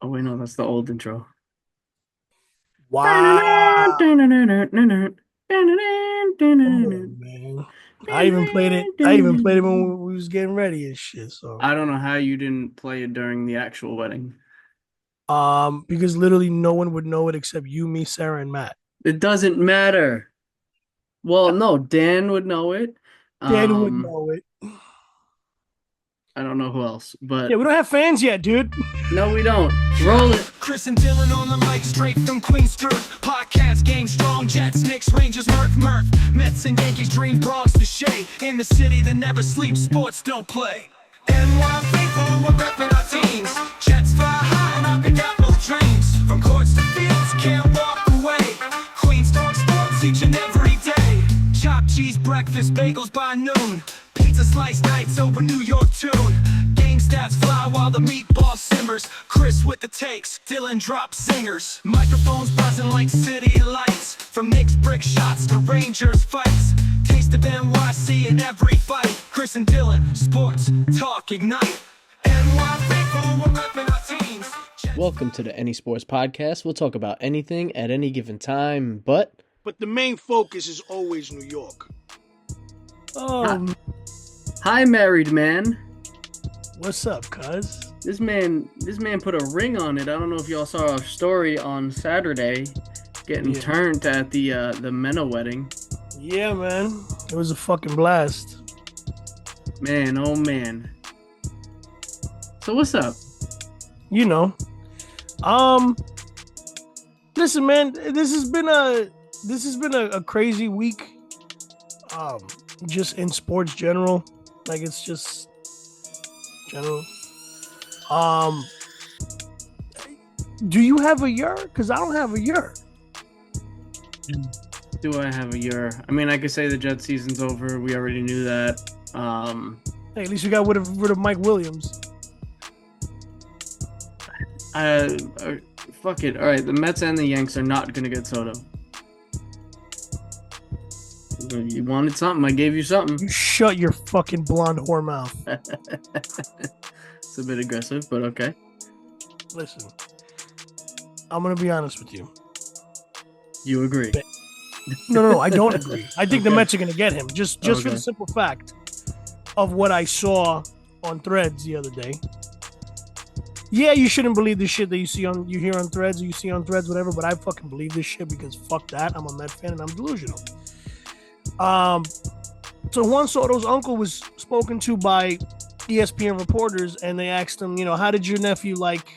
Oh wait, no, that's the old intro. Wow. Come on, man. I even played it when we was getting ready and shit. So I don't know how you didn't play it during the actual wedding. because literally no one would know it except you, me, Sarah, and Matt. It doesn't matter. Well, no, Dan would know it. Dan would Um, know it. I don't know who else, Yeah, but we don't have fans yet, dude. no, we don't. Yeah, Roll it. Chris and Dylan on the mic, straight from Queens Truth. Podcast game strong, Jets, Knicks, Rangers, Murph. Mets and Yankees, dream Bronx to Shea. In the city that never sleeps, sports don't play. NY faithful, we're repping our teams. Jets fly high and up and down both trains. From courts to fields, can't walk away. Queens talk sports each and every day. Chopped cheese breakfast, bagels by noon. Pizza slice nights over New York tune. Game stats fly while the meatball simmers. Chris with the takes, Dylan drops singers. Microphones buzzing like city lights. From Knicks brick shots to Rangers fights. Taste of NYC in every fight. Chris and Dylan, sports talk ignite. NY faithful, we're repping our teams. Welcome to the Any Sports Podcast. We'll talk about anything at any given time, but But the main focus is always New York. hi, hi, married man. What's up, cuz? This man put a ring on it. I don't know if y'all saw our story on Saturday, getting Yeah. turned at the Mena wedding. Yeah, man. It was a fucking blast. Man, oh man. So what's up? You know. Listen, man, this has been a crazy week. Just in sports general. Like it's just general. Um do you have a year? Because I don't have a year. Do I have a year? I mean, I could say the Jet season's over. We already knew that. Hey, at least we got rid of Mike Williams. Uh, Fuck it. All right, the Mets and the Yanks are not gonna get Soto. You wanted something, I gave you something. You shut your fucking blonde whore mouth. It's a bit aggressive, but okay. Listen, I'm gonna be honest with you. You agree? No, I don't agree. I think the Okay. Mets are gonna get him just for Okay. the simple fact of what I saw on Threads the other day. Yeah, you shouldn't believe the shit that you hear on Threads, or you see on Threads, whatever. But I fucking believe this shit because fuck that. I'm a Met fan and I'm delusional. So Juan Soto's uncle was spoken to by ESPN reporters, and they asked him, how did your nephew like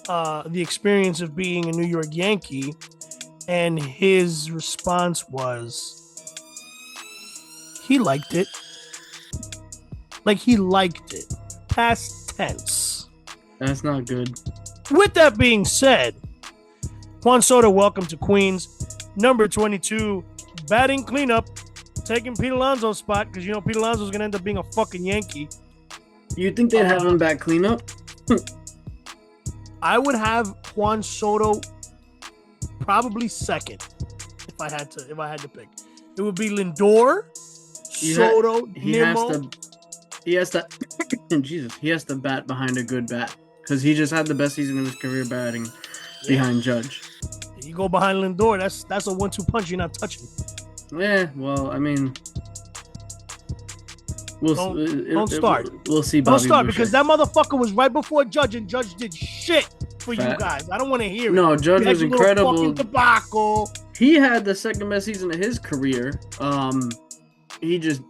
the experience of being a New York Yankee? And his response was, he liked it. Like he liked it. Past tense. That's not good. With that being said, Juan Soto, welcome to Queens. Number 22, batting cleanup, taking Pete Alonso's spot because Pete Alonso's gonna end up being a fucking Yankee. You think they'd have him back cleanup? I would have Juan Soto probably second if I had to pick. It would be Lindor, Soto, He Nimmo. has to. Jesus, he has to bat behind a good bat because he just had the best season of his career batting behind Judge. You go behind Lindor, that's a 1-2 punch you're not touching. Yeah, well, I mean, Don't start. We'll see. Don't Bobby start Boucher. because that motherfucker was right before Judge, and Judge did shit for you Fact. guys. I don't want to hear it. No, Judge You had was your little incredible. fucking debacle. He had the second best season of his career. He just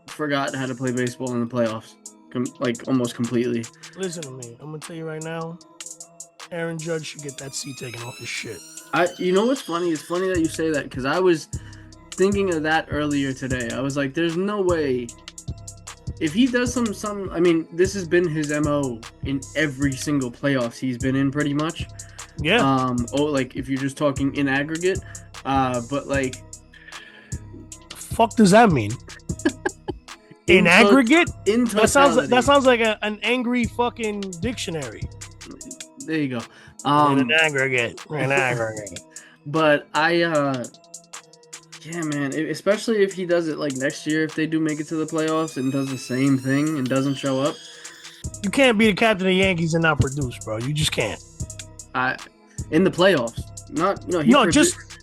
forgot how to play baseball in the playoffs, like almost completely. Listen to me. I'm gonna tell you right now. Aaron Judge should get that seat taken off his shit. You know what's funny? It's funny that you say that because I was thinking of that earlier today. I was like, there's no way. If he does some, I mean, this has been his MO in every single playoffs he's been in, pretty much. Yeah. Like if you're just talking in aggregate, but like, Fuck does that mean? In aggregate? in That sounds totality. like an angry fucking dictionary. There you go. In an aggregate. But yeah, man, especially if he does it like next year, if they do make it to the playoffs and does the same thing and doesn't show up, You can't be the captain of the Yankees and not produce, bro. You just can't. In the playoffs, not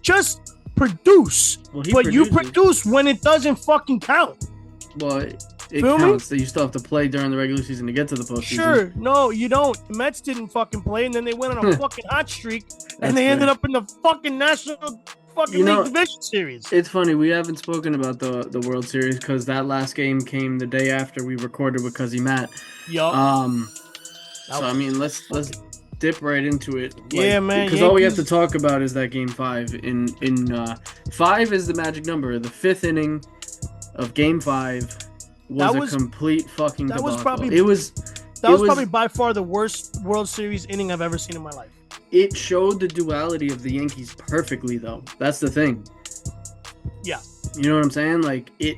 just produce. Well, he but you produces. produce when it doesn't fucking count. Well, it Feel counts me? that you still have to play during the regular season to get to the postseason. Sure, no, you don't. The Mets didn't fucking play, and then they went on a fucking hot streak, and they ended up in the fucking National fucking League Division Series. It's funny, we haven't spoken about the World Series because that last game came the day after we recorded with Cuzzy Matt. Yup. So I mean, let's dip right into it. Yeah, man. Because all we have to talk about is that Game 5. In 5 is the magic number. The 5th inning of Game 5 was a complete fucking debacle. That was probably by far the worst World Series inning I've ever seen in my life. It showed the duality of the Yankees perfectly, though. That's the thing. Yeah. You know what I'm saying? Like it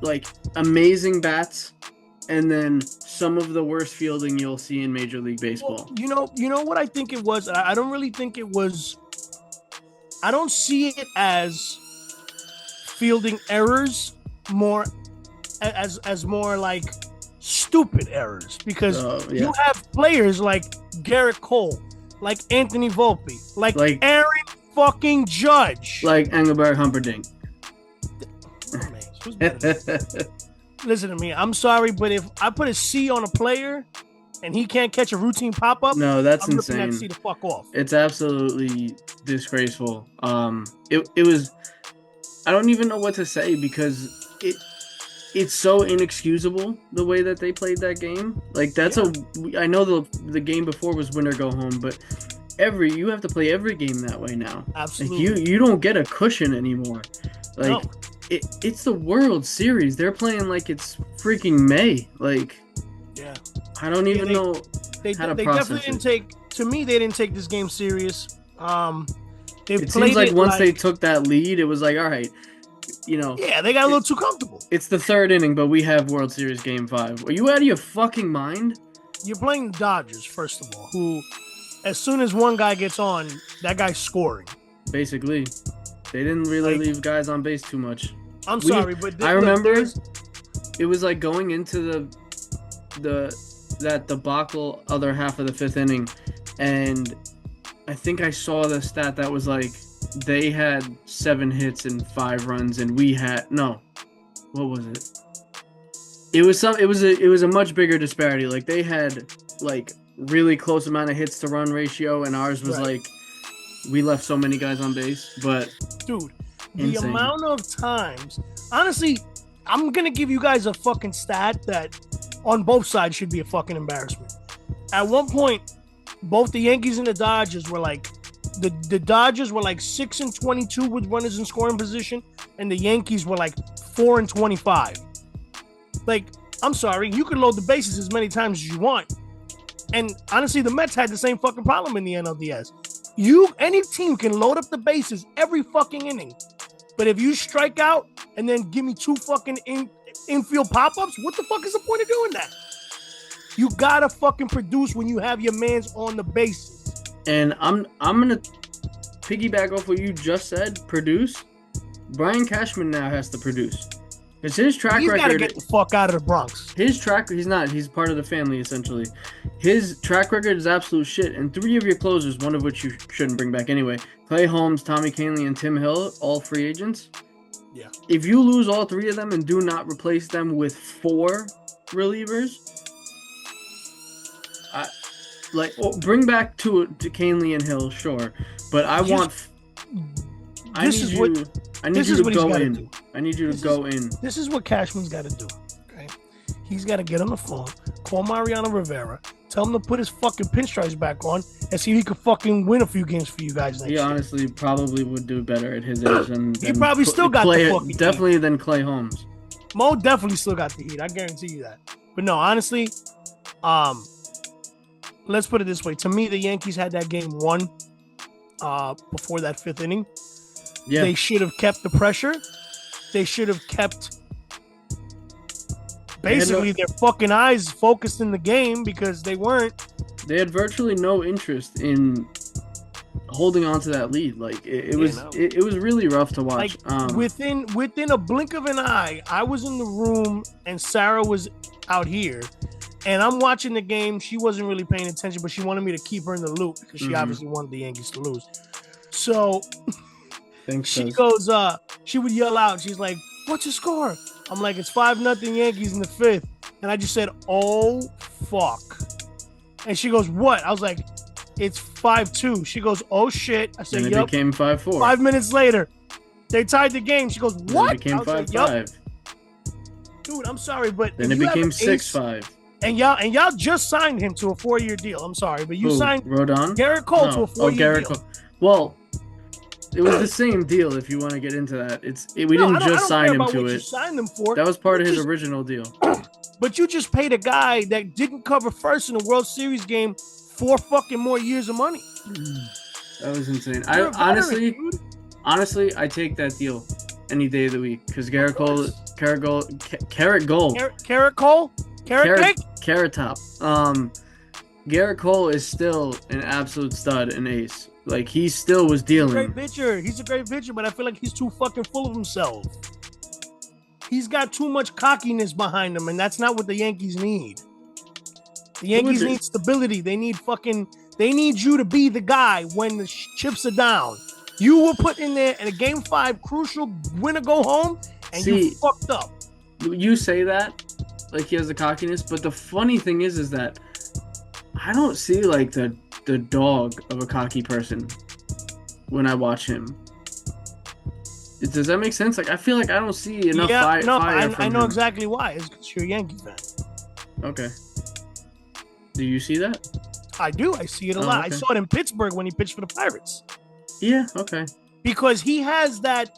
like amazing bats, and then some of the worst fielding you'll see in Major League Baseball. Well, you know what I think it was? I don't really think it was. I don't see it as fielding errors more as more like stupid errors, because you have players like Garrett Cole, like Anthony Volpe, like Aaron fucking Judge, like Engelberg Humperdinck. Listen to me. I'm sorry, but if I put a C on a player and he can't catch a routine pop up, no, that's I'm insane. ripping that C the fuck off. It's absolutely disgraceful. It was. I don't even know what to say because it's so inexcusable the way that they played that game. Like I know the game before was win or go home, but you have to play every game that way now. Absolutely. Like you don't get a cushion anymore. Like no. It's the World Series. They're playing like it's freaking May. Like, yeah, I don't even know how to process definitely didn't take. To me, they didn't take this game serious. It seems like once they took that lead, it was like, all right, you know. Yeah, they got a little too comfortable. It's the 3rd inning, but we have World Series Game 5. Are you out of your fucking mind? You're playing the Dodgers, first of all, who, as soon as one guy gets on, that guy's scoring. Basically. They didn't really leave guys on base too much. I'm sorry, but I remember it was like going into that debacle other half of the 5th inning, and I think I saw the stat that was like they had 7 hits and 5 runs, and we had what was it? It was a much bigger disparity. Like they had like really close amount of hits to run ratio, and ours was like we left so many guys on base. But dude, insane. The amount of times, honestly, I'm gonna give you guys a fucking stat that on both sides should be a fucking embarrassment. At one point, both the Yankees and the Dodgers were like, the Dodgers were like 6-22 with runners in scoring position, and the Yankees were like 4-25. Like, I'm sorry, you can load the bases as many times as you want. And honestly, the Mets had the same fucking problem in the NLDS. Any team can load up the bases every fucking inning. But if you strike out and then give me 2 fucking infield pop-ups, what the fuck is the point of doing that? You gotta fucking produce when you have your mans on the bases. And I'm gonna piggyback off what you just said. Produce. Brian Cashman now has to produce. Because his track record... He's gotta get the fuck out of the Bronx. He's not. He's part of the family, essentially. His track record is absolute shit. And 3 of your closers, one of which you shouldn't bring back anyway, Clay Holmes, Tommy Kahnle, and Tim Hill, all free agents. Yeah. If you lose all 3 of them and do not replace them with 4 relievers, bring back to Kahnle and Hill, sure. But I need you to go in. I need you to go in. This is what Cashman's got to do. Okay, he's got to get on the phone, call Mariano Rivera, tell him to put his fucking pinstripes back on, and see if he could fucking win a few games for you guys next year. He honestly probably would do better at his age than he probably still got the fucking definitely heat. Than Clay Holmes. Mo definitely still got the heat. I guarantee you that. But no, honestly, let's put it this way. To me, the Yankees had that game won before that 5th inning. Yeah. They should have kept the pressure. They should have kept basically their fucking eyes focused in the game, because they weren't. They had virtually no interest in holding on to that lead. Like it was really rough to watch. Like within a blink of an eye, I was in the room and Sarah was out here, And I'm watching the game. She wasn't really paying attention, but she wanted me to keep her in the loop because she Mhm. obviously wanted the Yankees to lose. So Thanks, she Cuz. goes, she would yell out. She's like, "What's your score?" I'm like, "It's 5-0 Yankees in the 5th." And I just said, "Oh, fuck." And she goes, "What?" I was like, "It's 5-2." She goes, "Oh, shit." I said, Then it "Yup." became 5-4. 5 minutes later, they tied the game. She goes, Then "What?" it became I was like, 5-5. Dude, I'm sorry, but Then if it you have became an ace- 6-5. And y'all just signed him to a 4-year deal. I'm sorry, but you Who, signed Rodon? Garrett Cole to No. a 4-year Garrett deal. Cole. Well, it was the same deal. If you want to get into that, we No, didn't I just don't sign care him about to what you it. signed them for. That was part of You his just- original deal. But you just paid a guy that didn't cover first in a World Series game 4 fucking more years of money. That was insane. You're a veteran, dude. Honestly, I take that deal any day of the week because Carrot Gold, Carrot Cole, Carrot Cake. Carrot Top. Garrett Cole is still an absolute stud and ace. Like he still was He's a dealing. great pitcher. He's a great pitcher, but I feel like he's too fucking full of himself. He's got too much cockiness behind him, and that's not what the Yankees need. The Yankees need stability. They need you to be the guy when the chips are down. You were put in there in a game 5 crucial win or go home, and you fucked up. You say that like he has the cockiness, but the funny thing is that I don't see like the dog of a cocky person when I watch him. Does that make sense? Like I feel like I don't see enough fire. I know exactly why. It's because you're a Yankee fan. Okay. Do you see that? I do. I see it a lot. Okay. I saw it in Pittsburgh when he pitched for the Pirates. Yeah. Okay. Because he has that,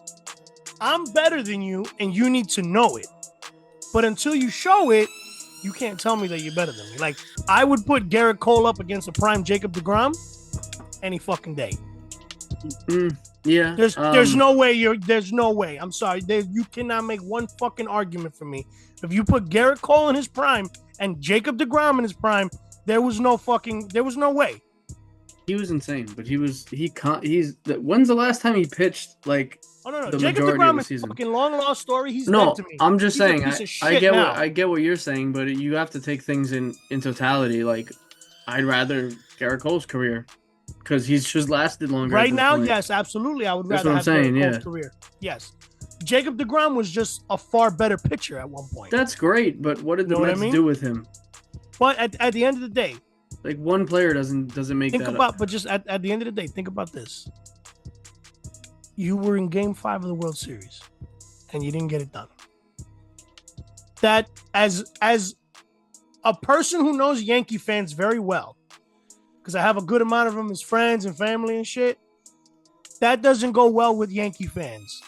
I'm better than you, and you need to know it. But until you show it, you can't tell me that you're better than me. Like, I would put Garrett Cole up against a prime Jacob deGrom any fucking day. Yeah. There's no way there's no way. I'm sorry. You cannot make one fucking argument for me. If you put Garrett Cole in his prime and Jacob deGrom in his prime, there was no way. He was insane, but when's the last time he pitched like no. the Jacob majority deGrom of the is season? A fucking long lost story. He's No, dead to me. I'm just He's saying. a piece of I shit get now. I get what you're saying, but you have to take things in totality. Like, I'd rather Garrett Cole's career because he's just lasted longer. Right now, yes, absolutely. I would rather have Garrett Cole's career. Yes. Jacob deGrom was just a far better pitcher at one point. That's great, but what did the Mets do with him? But at the end of the day, like one player doesn't make that up. But just at the end of the day, think about this. You were in Game 5 of the World Series, and you didn't get it done. That as a person who knows Yankee fans very well, because I have a good amount of them as friends and family and shit, that doesn't go well with Yankee fans.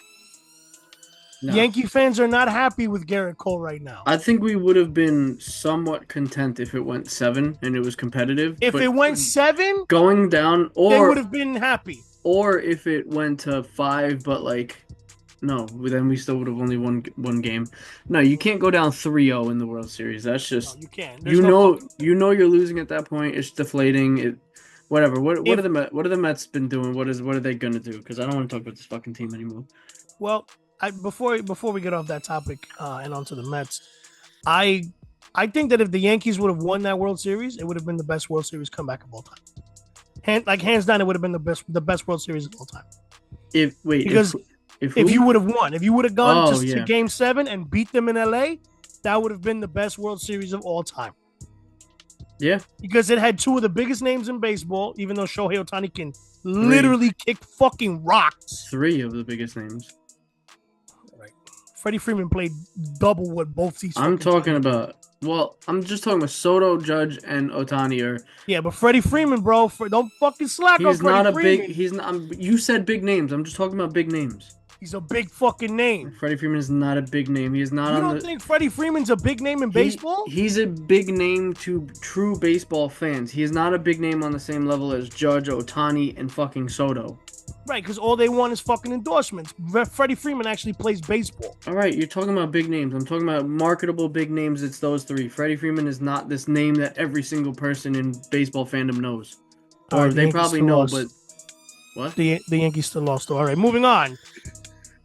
No. Yankee fans are not happy with Garrett Cole right now. I think we would have been somewhat content if it went 7 and it was competitive. If it went 7, going down, or they would have been happy. Or if it went to 5, but like, no, then we still would have only won one game. No, you can't go down 3-0 in the World Series. That's just you can't. You know you're losing at that point. It's deflating. Whatever. What are the Mets been doing? What are they gonna do? Because I don't want to talk about this fucking team anymore. Well, before we get off that topic and onto the Mets, I think that if the Yankees would have won that World Series, it would have been the best World Series comeback of all time. Hands down, it would have been the best World Series of all time. If you would have won, if you would have gone to Game 7 and beat them in LA, that would have been the best World Series of all time. Yeah, because it had 2 of the biggest names in baseball, even though Shohei Ohtani can literally kick fucking rocks. 3 of the biggest names. Right. Freddie Freeman played double what both these. I'm talking about. Well, I'm just talking about Soto, Judge, and Ohtani. Yeah, but Freddie Freeman, bro, don't fucking slack on Freddie Freeman. He's not. You said big names. I'm just talking about big names. He's a big fucking name. Freddie Freeman is not a big name. He is not. You don't think Freddie Freeman's a big name in baseball? He's a big name to true baseball fans. He is not a big name on the same level as Judge, Ohtani, and fucking Soto. Right, because all they want is fucking endorsements. Freddie Freeman actually plays baseball. All right, you're talking about big names. I'm talking about marketable big names. It's those 3. Freddie Freeman is not this name that every single person in baseball fandom knows. Or they probably know, but... What? The Yankees still lost. All right, moving on.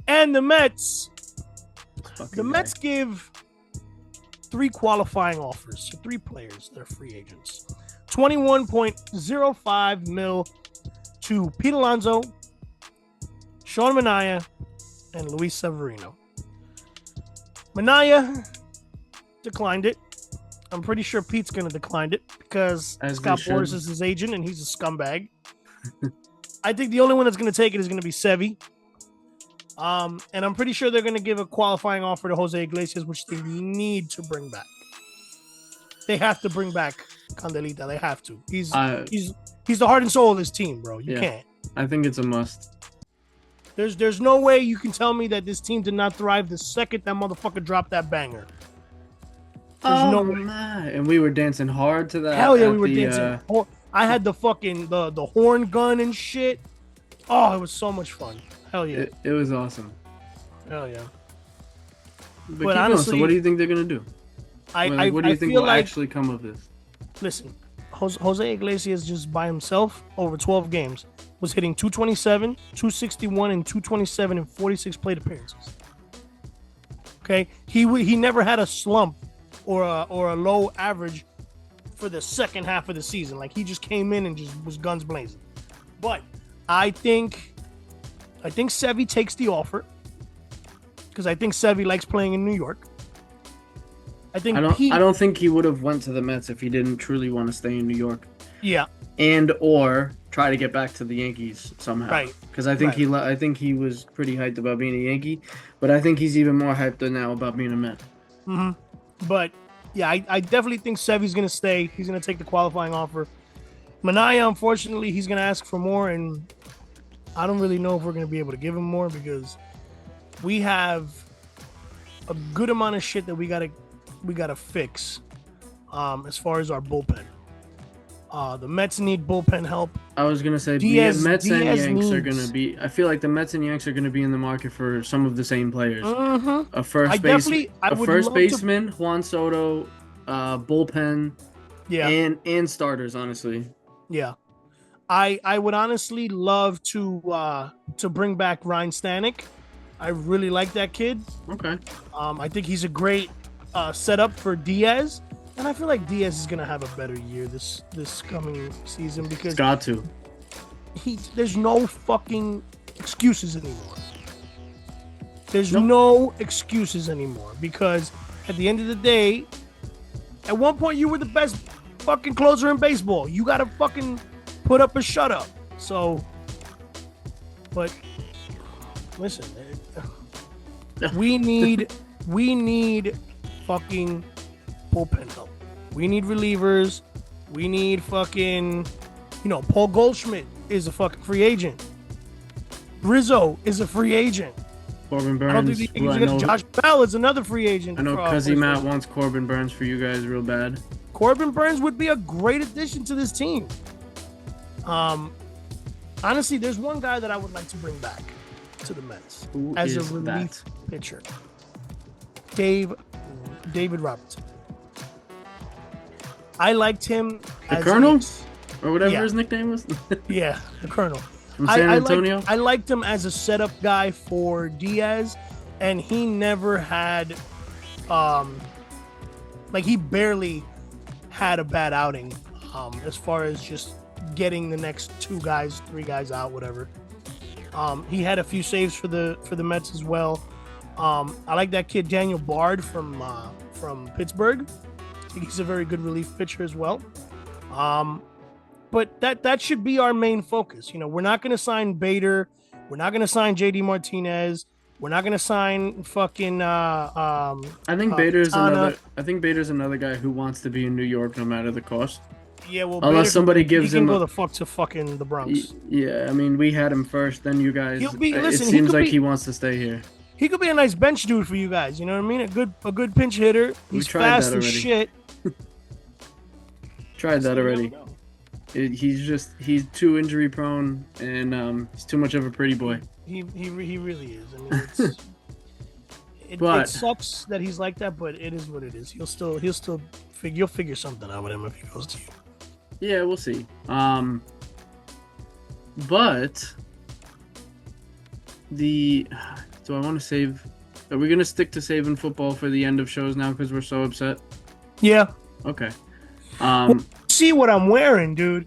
And the Mets. The Mets give 3 qualifying offers to 3 players. They're free agents. 21.05 mil to Pete Alonso, Sean Manaea, and Luis Severino. Manaea declined it. I'm pretty sure Pete's going to decline it because Scott Boras is his agent and he's a scumbag. I think the only one that's going to take it is going to be Sevy. And I'm pretty sure they're going to give a qualifying offer to Jose Iglesias, which they need to bring back. They have to bring back Candelita. They have to. He's the heart and soul of this team, bro. You can't. I think it's a must. There's no way you can tell me that this team did not thrive the second that motherfucker dropped that banger. There's no way. And we were dancing hard to that. Hell yeah, we were dancing. I had the fucking the horn gun and shit. Oh, it was so much fun. Hell yeah. It was awesome. Hell yeah. But honestly, so what do you think they're gonna do? What do you think will actually come of this? Listen, Jose Iglesias just by himself over 12 games was hitting 227, 261, and 227 in 46 plate appearances. Okay, he never had a slump or a low average for the second half of the season. Like, he just came in and just was guns blazing. But I think Sevy takes the offer because I think Sevy likes playing in New York. I don't think he would have went to the Mets if he didn't truly want to stay in New York. Yeah. And or try to get back to the Yankees somehow. Right. Because I think he was pretty hyped about being a Yankee, but I think he's even more hyped now about being a Met. Mm-hmm. But yeah, I definitely think Sevy's gonna stay. He's gonna take the qualifying offer. Manaea, unfortunately, he's gonna ask for more, and I don't really know if we're gonna be able to give him more because we have a good amount of shit that we gotta fix as far as our bullpen. The Mets need bullpen help. I was gonna say Mets and Yanks are gonna be. I feel like the Mets and Yanks are gonna be in the market for some of the same players. Mm-hmm. A first baseman, Juan Soto, bullpen, and starters. Honestly, yeah. I would honestly love to bring back Ryan Stanek. I really like that kid. Okay. I think he's a great setup for Diaz. And I feel like Diaz is gonna have a better year this coming season because it's got to. There's no fucking excuses anymore. There's no excuses anymore because at the end of the day, at one point you were the best fucking closer in baseball. You gotta fucking put up a shut up. So, but listen, we need fucking bullpen help. We need relievers. We need fucking, Paul Goldschmidt is a fucking free agent. Rizzo is a free agent. Corbin Burns. Josh Bell is another free agent. I know Cuzzy Matt wants Corbin Burns for you guys real bad. Corbin Burns would be a great addition to this team. Honestly, there's one guy that I would like to bring back to the Mets as a relief pitcher. David Robertson. I liked him as Colonel, or whatever his nickname was. Yeah, the Colonel. From San Antonio? I liked him as a setup guy for Diaz, and he never had, he barely had a bad outing as far as just getting the next 2 guys, 3 guys out, whatever. He had a few saves for the Mets as well. I like that kid Daniel Bard from Pittsburgh. I think he's a very good relief pitcher as well. But that should be our main focus. We're not going to sign Bader. We're not going to sign JD Martinez. We're not going to sign fucking. I think Bader's another guy who wants to be in New York no matter the cost. Yeah, well, unless somebody gives him. He can go the fuck to fucking the Bronx. Yeah, I mean, we had him first, then you guys. It seems like he wants to stay here. He could be a nice bench dude for you guys. You know what I mean? A good pinch hitter. He's fast as shit. Tried that already. He's too injury prone and he's too much of a pretty boy. He really is. I mean, it sucks that he's like that, but it is what it is. You'll figure something out with him if he goes to you. Yeah, we'll see. But do I want to save Are we gonna stick to saving football for the end of shows now because we're so upset? Yeah. Okay. See what I'm wearing, dude.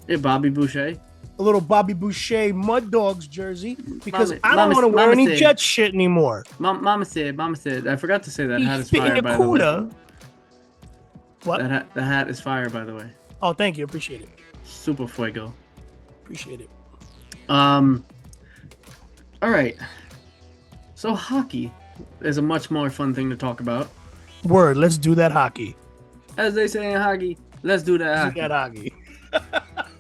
Yeah, Bobby Boucher. A little Bobby Boucher Mud Dogs jersey because Mama- I don't Mama- want to wear Mama any said- Jets shit anymore. Mama said. I forgot to say that hat is Fit in fire, the by the way. cooler. What? The hat is fire, by the way. Oh, thank you. Appreciate it. Super fuego. Appreciate it. All right. So hockey is a much more fun thing to talk about. Word. Let's do that hockey. As they say in hockey, let's do that Let's hockey. do that hockey.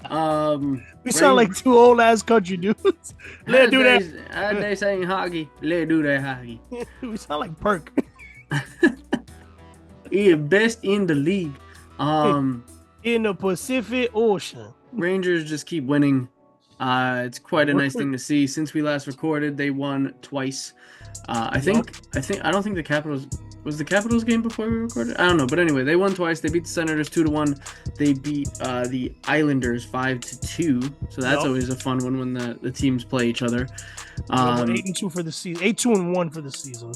We Rain- sound like two old ass country dudes. Let's do that. As they say in hockey, let's do that hockey. We sound like Perk. He best in the league. In the Pacific Ocean. Rangers just keep winning. It's quite a nice thing to see. Since we last recorded, they won twice. I don't think the Capitals was the Capitals game before we recorded. I don't know, but anyway, they won twice. They beat the Senators 2-1. They beat the Islanders 5-2. So that's always a fun one when the teams play each other. 8-2 for the season. 8-1 for the season.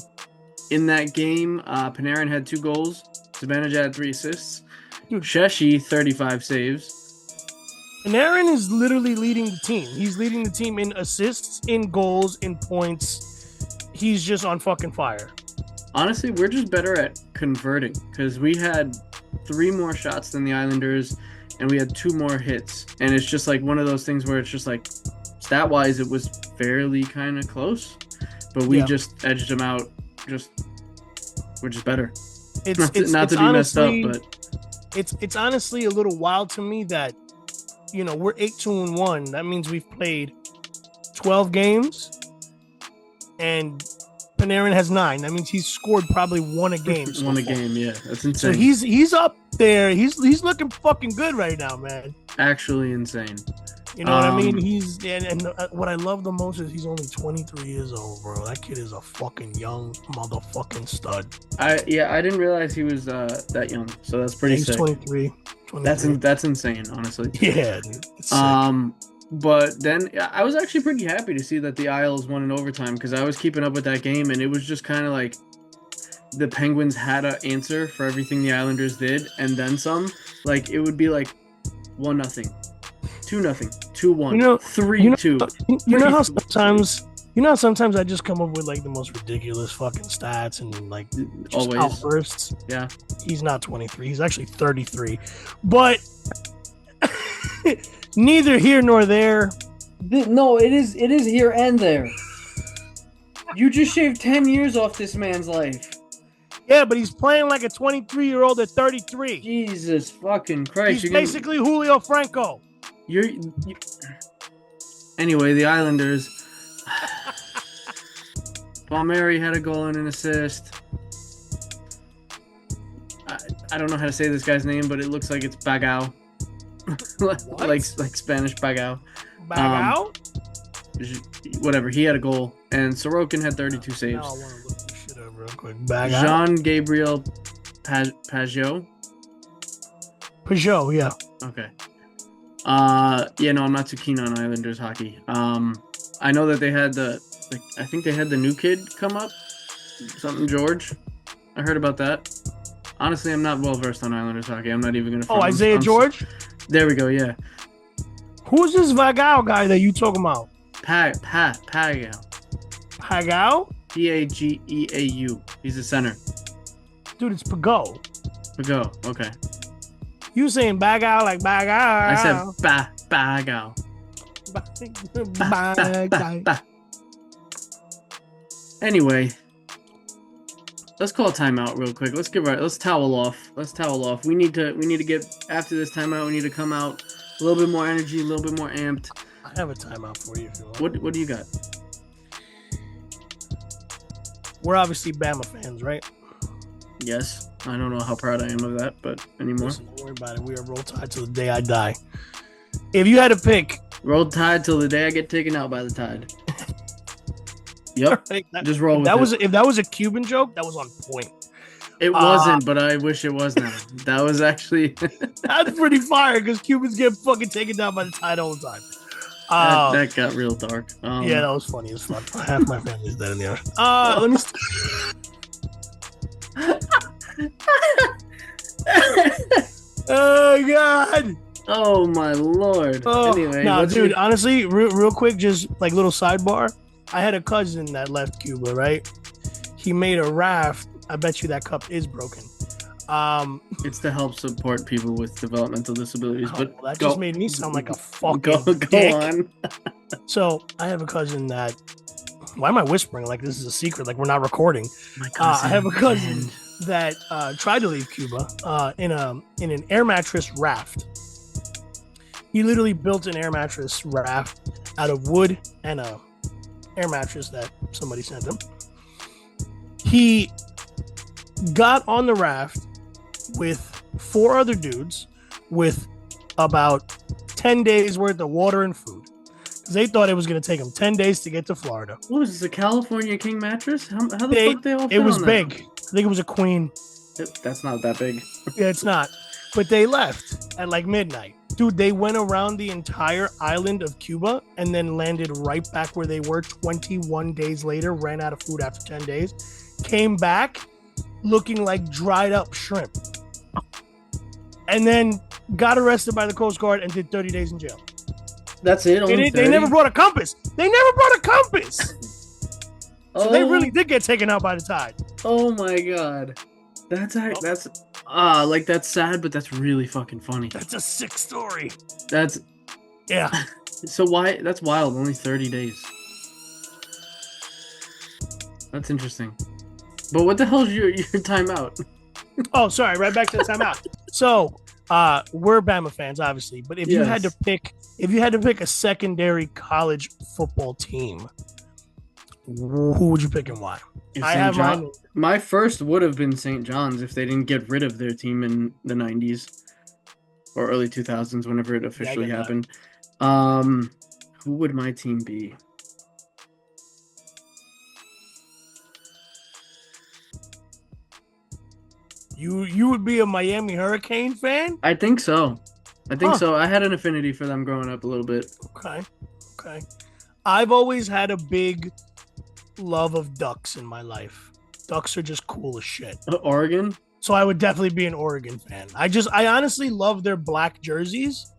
In that game, Panarin had 2 goals. Zibanejad had 3 assists. Sheshi 35 saves. Panarin is literally leading the team. He's leading the team in assists, in goals, in points. He's just on fucking fire. Honestly, we're just better at converting because we had 3 more shots than the Islanders and we had 2 more hits. And it's just like one of those things where it's just like stat-wise, it was fairly kind of close, but we just edged them out. We're just better. It's not to be honestly, messed up, but it's honestly a little wild to me that we're 8-1. That means we've played 12 games, and Panarin has 9. That means he's scored probably 1 a game. So one a game, yeah, that's insane. So he's up there. He's looking fucking good right now, man. Actually insane. You know what I mean? He's and what I love the most is he's only 23 years old, bro. That kid is a fucking young motherfucking stud. I didn't realize he was that young, so that's pretty He's sick. 23. That's insane, honestly. Yeah, dude. It's sick. But then I was actually pretty happy to see that the Isles won in overtime because I was keeping up with that game and it was just kind of like the Penguins had an answer for everything the Islanders did and then some. Like it would be like 1-0, 2-0, 2-1, 3-2. You know how sometimes I just come up with like the most ridiculous fucking stats and like just Always. outbursts. Yeah. He's not 23. He's actually 33. But neither here nor there. No, it is here and there. You just shaved 10 years off this man's life. Yeah, but he's playing like a 23-year-old at 33. Jesus fucking Christ. He's basically Julio Franco. Anyway, the Islanders. Palmieri had a goal and an assist. I don't know how to say this guy's name, but it looks like it's Bagao. like Spanish Bagao. Bagao? Whatever. He had a goal, and Sorokin had 32 saves. Now I want to look this shit up real quick. Bagao? Jean-Gabriel Pageau. Peugeot, yeah. Okay. No, I'm not too keen on Islanders hockey. I know that they had I think they had the new kid come up, something George. I heard about that. Honestly, I'm not well versed on Islanders hockey. I'm not even gonna. Oh, Isaiah George. There we go. Yeah. Who's this Vagao guy that you talking about? Pagao. Pagao? Pageau. He's a center. Dude, it's Pago. Pago. Okay. You saying Bagao like Bagao? I said Bagao. Bagao. Anyway, let's call a timeout real quick. Let's towel off. We need to get after this timeout. We need to come out a little bit more energy, a little bit more amped. I have a timeout for you if you want. What do you got? We're obviously Bama fans, right? Yes. I don't know how proud I am of that, but anymore. Listen, don't worry about it. We are Roll Tide till the day I die. If you had to pick, Roll Tide till the day I get taken out by the tide. Yep. Just roll with it. If that was a Cuban joke, that was on point. It wasn't, but I wish it was now. That was actually that's pretty fire because Cubans get fucking taken down by the tide all the time. That got real dark. Yeah, that was funny as fuck. Half my family's dead in the ocean. Let me. Oh God. Oh my lord. Oh, anyway, no, dude. Honestly, real quick, just like little sidebar. I had a cousin that left Cuba. Right? He made a raft. I bet you that cup is broken. It's to help support people with developmental disabilities. But well, that just made me sound like a fucking go dick. on. So I have a cousin that. Why am I whispering like this is a secret? Like we're not recording. My cousin. I have a cousin that tried to leave Cuba in an air mattress raft. He literally built an air mattress raft out of wood and a air mattress that somebody sent him. He got on the raft with 4 other dudes with about 10 days worth of water and food. Because they thought it was going to take them 10 days to get to Florida. What was this, a California King mattress? How the fuck they all fit It was on big. that? I think it was a queen. That's not that big. Yeah, it's not. But they left at like midnight. Dude, they went around the entire island of Cuba and then landed right back where they were 21 days later, ran out of food after 10 days, came back looking like dried up shrimp. And then got arrested by the Coast Guard and did 30 days in jail. That's it? They never brought a compass. So they really did get taken out by the tide. Oh my god. That's sad, but that's really fucking funny. That's a sick story. Yeah. So why? That's wild. Only 30 days. That's interesting. But what the hell's your timeout? Oh, sorry. Right back to the timeout. So, we're Bama fans, obviously. But if you had to pick a secondary college football team, who would you pick and why? I have mine. My first would have been St. John's if they didn't get rid of their team in the 90s or early 2000s, whenever it officially happened. Who would my team be? You would be a Miami Hurricane fan? I think so. I had an affinity for them growing up a little bit. Okay. I've always had a big love of Ducks in my life. Ducks are just cool as shit. Oregon? So I would definitely be an Oregon fan. I honestly love their black jerseys.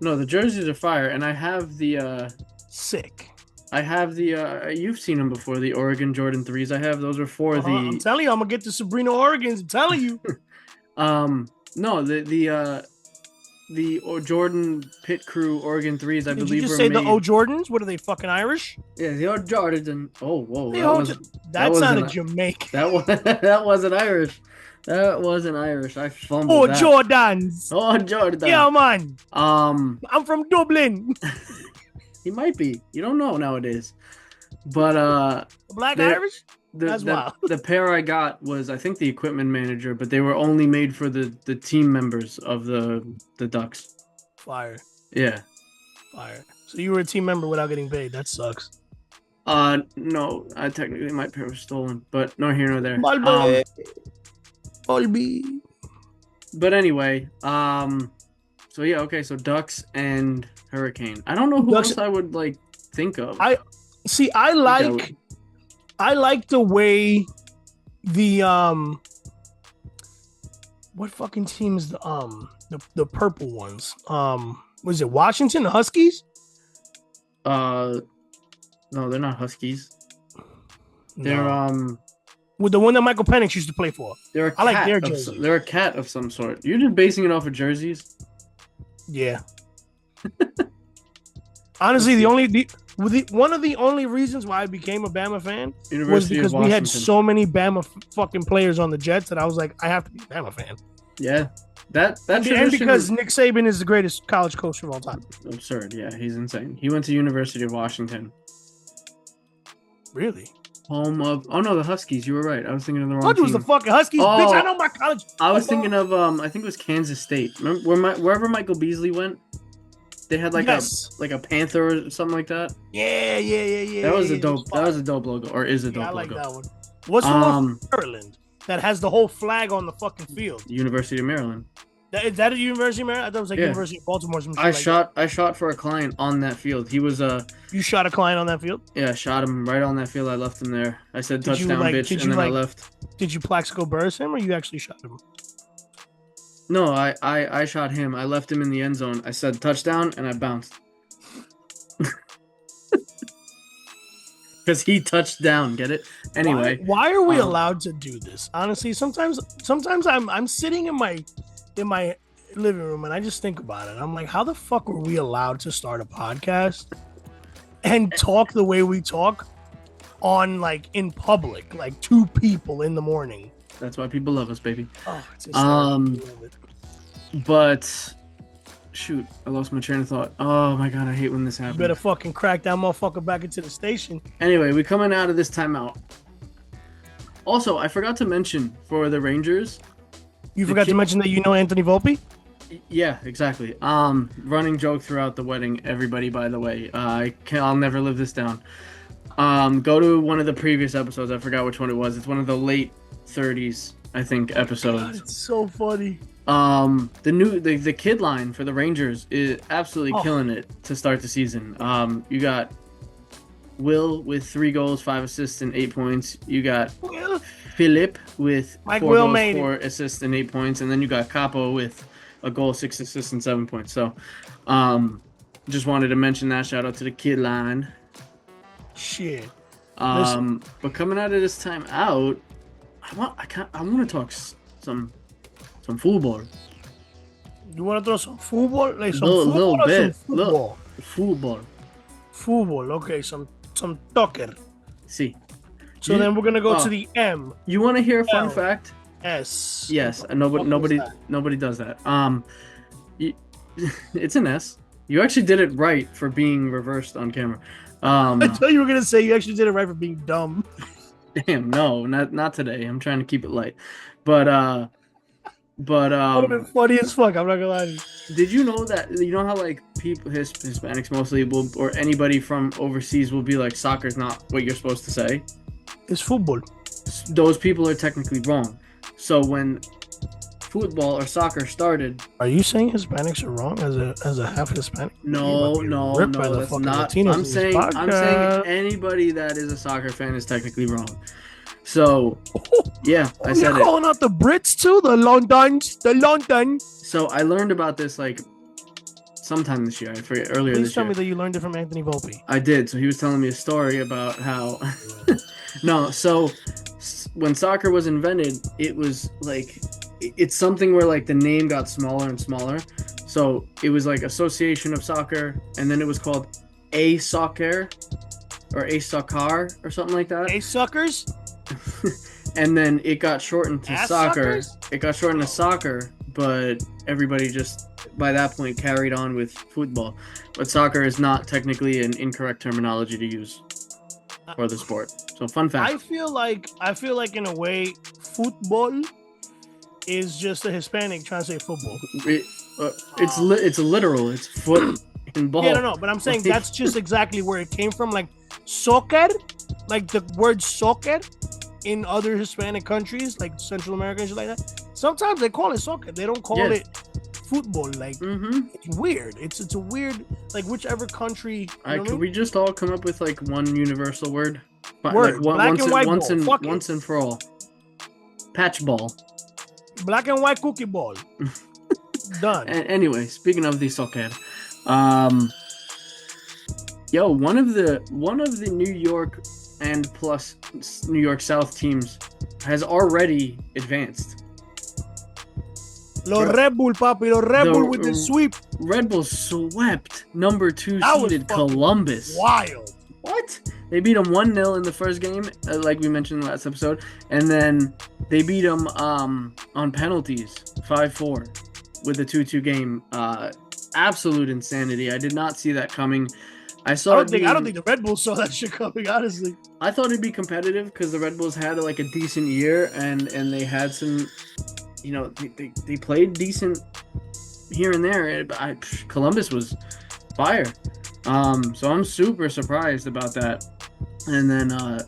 No, the jerseys are fire, and I have the sick. I have the you've seen them before, the Oregon Jordan 3s. I have those are for the I'm telling you, I'm gonna get the Sabrina Oregons. I'm telling you. No, the Jordan Pit Crew Oregon 3s, I believe. Did you just say the O Jordans? What are they, fucking Irish? Yeah, the O Jordan. Oh, whoa. That's not a Jamaican. That wasn't Irish. That wasn't Irish. I fumbled that. Jordans. Oh, Jordan. Yeah, man. I'm from Dublin. He might be. You don't know nowadays. But Black Irish? That's wild. The pair I got was, I think, the equipment manager, but they were only made for the team members of the Ducks. Fire. Yeah. Fire. So you were a team member without getting paid. That sucks. No. Technically my pair was stolen, but nor here nor there. But anyway, so yeah, okay, so Ducks and Hurricane. I don't know who else I would think of. I like the way the what fucking team is the purple ones? Was it Washington, the Huskies? No, they're not Huskies. They're with the one that Michael Penix used to play for. They're I like their jersey. They're a cat of some sort. You're just basing it off of jerseys? Yeah. Honestly, one of the only reasons why I became a Bama fan was because we had so many Bama fucking players on the Jets that I was like, I have to be a Bama fan. Yeah. That and because Nick Saban is the greatest college coach of all time. Absurd. Yeah, he's insane. He went to University of Washington. Really? Home of the Huskies. You were right. I was thinking of the wrong team. It was the fucking Huskies, bitch. I know my college. I was thinking of I think it was Kansas State. Remember wherever Michael Beasley went, they had a panther or something like that. Yeah. That was a dope. That was a dope logo, or is a dope logo. I like that one. What's the one from Maryland that has the whole flag on the fucking field? University of Maryland. Is that at University of Maryland? I thought it was like Yeah. University of Baltimore. Some shit I shot for a client on that field. He was You shot a client on that field? yeah, shot him right on that field. I left him there. I said Did you, touchdown, like- bitch, did and you, then I like- left. Did you Plaxico Burress him, or you actually shot him? No, I shot him. I left him in the end zone. I said touchdown, and I bounced. Because he touched down. Get it? Anyway, why are we allowed to do this? Honestly, sometimes I'm sitting in my living room and I just think about it. I'm like, how the fuck were we allowed to start a podcast and talk the way we talk on like in public, like two people in the morning? that's why people love us, baby. Oh, it's hysterical. But shoot, I lost my train of thought. Oh my god, I hate when this You happens. better fucking crack that motherfucker back into the station. Anyway, we coming out of this timeout. Also, I forgot to mention for the Rangers. You forgot to mention that you know Anthony Volpe? Yeah, exactly. Running joke throughout the wedding, everybody. By the way, I'll never live this down. Go to one of the previous episodes. I forgot which one it was. It's one of the late 30s, I think, episodes. God, it's so funny. The kid line for the Rangers is absolutely killing it to start the season. You got Will with 3 goals, 5 assists, and 8 points. You got Philip with Mike 4 Will goals, made 4 assists, and 8 points, and then you got Capo with a goal, 6 assists, and 7 points. So, just wanted to mention that. Shout out to the kid line. Shit. But coming out of this time out, I want to talk some football. You want to throw some football? Like some Little football or bit. some football? Football. Football. Okay, some soccer. See. So then we're gonna go to the M. You want to hear a fun L. fact? S. Yes. What the fuck was Nobody that? does that. It's an S. You actually did it right for being reversed on camera. I thought you were gonna say you actually did it right for being dumb. Damn, no, not today. I'm trying to keep it light. But Would have been funny as fuck. I'm not gonna lie to you. did you know that how like people Hispanics mostly will, or anybody from overseas will be like, soccer's not what you're supposed to say? It's football. Those people are technically wrong. So when football or soccer started, Are you saying Hispanics are wrong as a half Hispanic? no, that's not. I'm saying anybody that is a soccer fan is technically wrong. So yeah, I said You're it. calling out the Brits too, the London. So I learned about this like sometime this year. I forget, earlier Please this tell year. me that you learned it from Anthony Volpe. I did. So he was telling me a story about how no. So when soccer was invented, it was like it's something where like the name got smaller and smaller. So it was like Association of Soccer, and then it was called A Soccer or A Soccer or something like that. Hey, suckers. And then it got shortened to Ass soccer. suckers? It got shortened to soccer, but everybody just by that point carried on with football. But soccer is not technically an incorrect terminology to use for the sport. So fun fact. I feel like in a way, football is just a Hispanic trying to say football. It's literal. It's foot and ball. Yeah, no, but I'm saying that's just exactly where it came from. Like soccer, like the word soccer in other Hispanic countries, like Central America and shit like that. Sometimes they call it soccer. They don't call it football. Like it's weird. It's a weird, like whichever country. Could we just all come up with like one universal word? Word. Like, Black and white once ball. Fuck it. once and for all. Patch ball. Black and white cookie ball. Done. Anyway, speaking of the soccer, one of the New York and plus New York South teams has already advanced. Red Bull, papi. Red Bull with the sweep. Red Bull swept number 2 That was seeded fucking Columbus. Wild. What? They beat them 1-0 in the first game, like we mentioned in the last episode, and then they beat them on penalties, 5-4, with the 2-2 game. Absolute insanity. I did not see that coming. I don't think the Red Bulls saw that shit coming. Honestly, I thought it'd be competitive because the Red Bulls had like a decent year, and they had some, they played decent here and there. Columbus was fire. So I'm super surprised about that. And then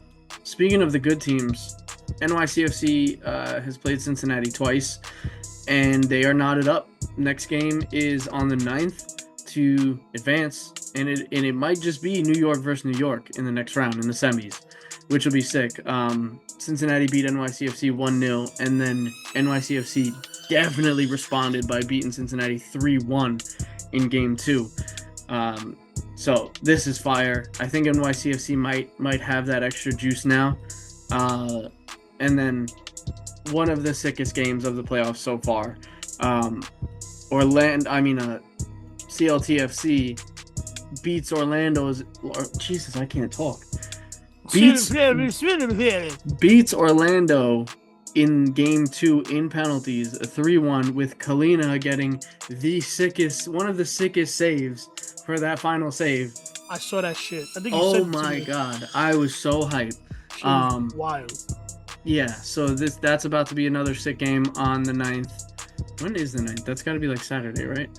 speaking of the good teams, NYCFC has played Cincinnati twice, and they are knotted up next game is on the 9th to advance, and it might just be New York versus New York in the next round in the semis, which will be sick. Cincinnati beat NYCFC 1-0, and then NYCFC definitely responded by beating Cincinnati 3-1 in game 2. So this is fire. I think NYCFC might have that extra juice now. And then one of the sickest games of the playoffs so far. CLTFC beats Orlando's. Jesus, I can't talk. Beats Orlando in game 2 in penalties, 3-1, with Kalina getting one of the sickest saves for that final save. I saw that shit. I think. Oh my god, I was so hyped. Wild. Yeah, so that's about to be another sick game on the 9th. When is the 9th? That's got to be like Saturday, right?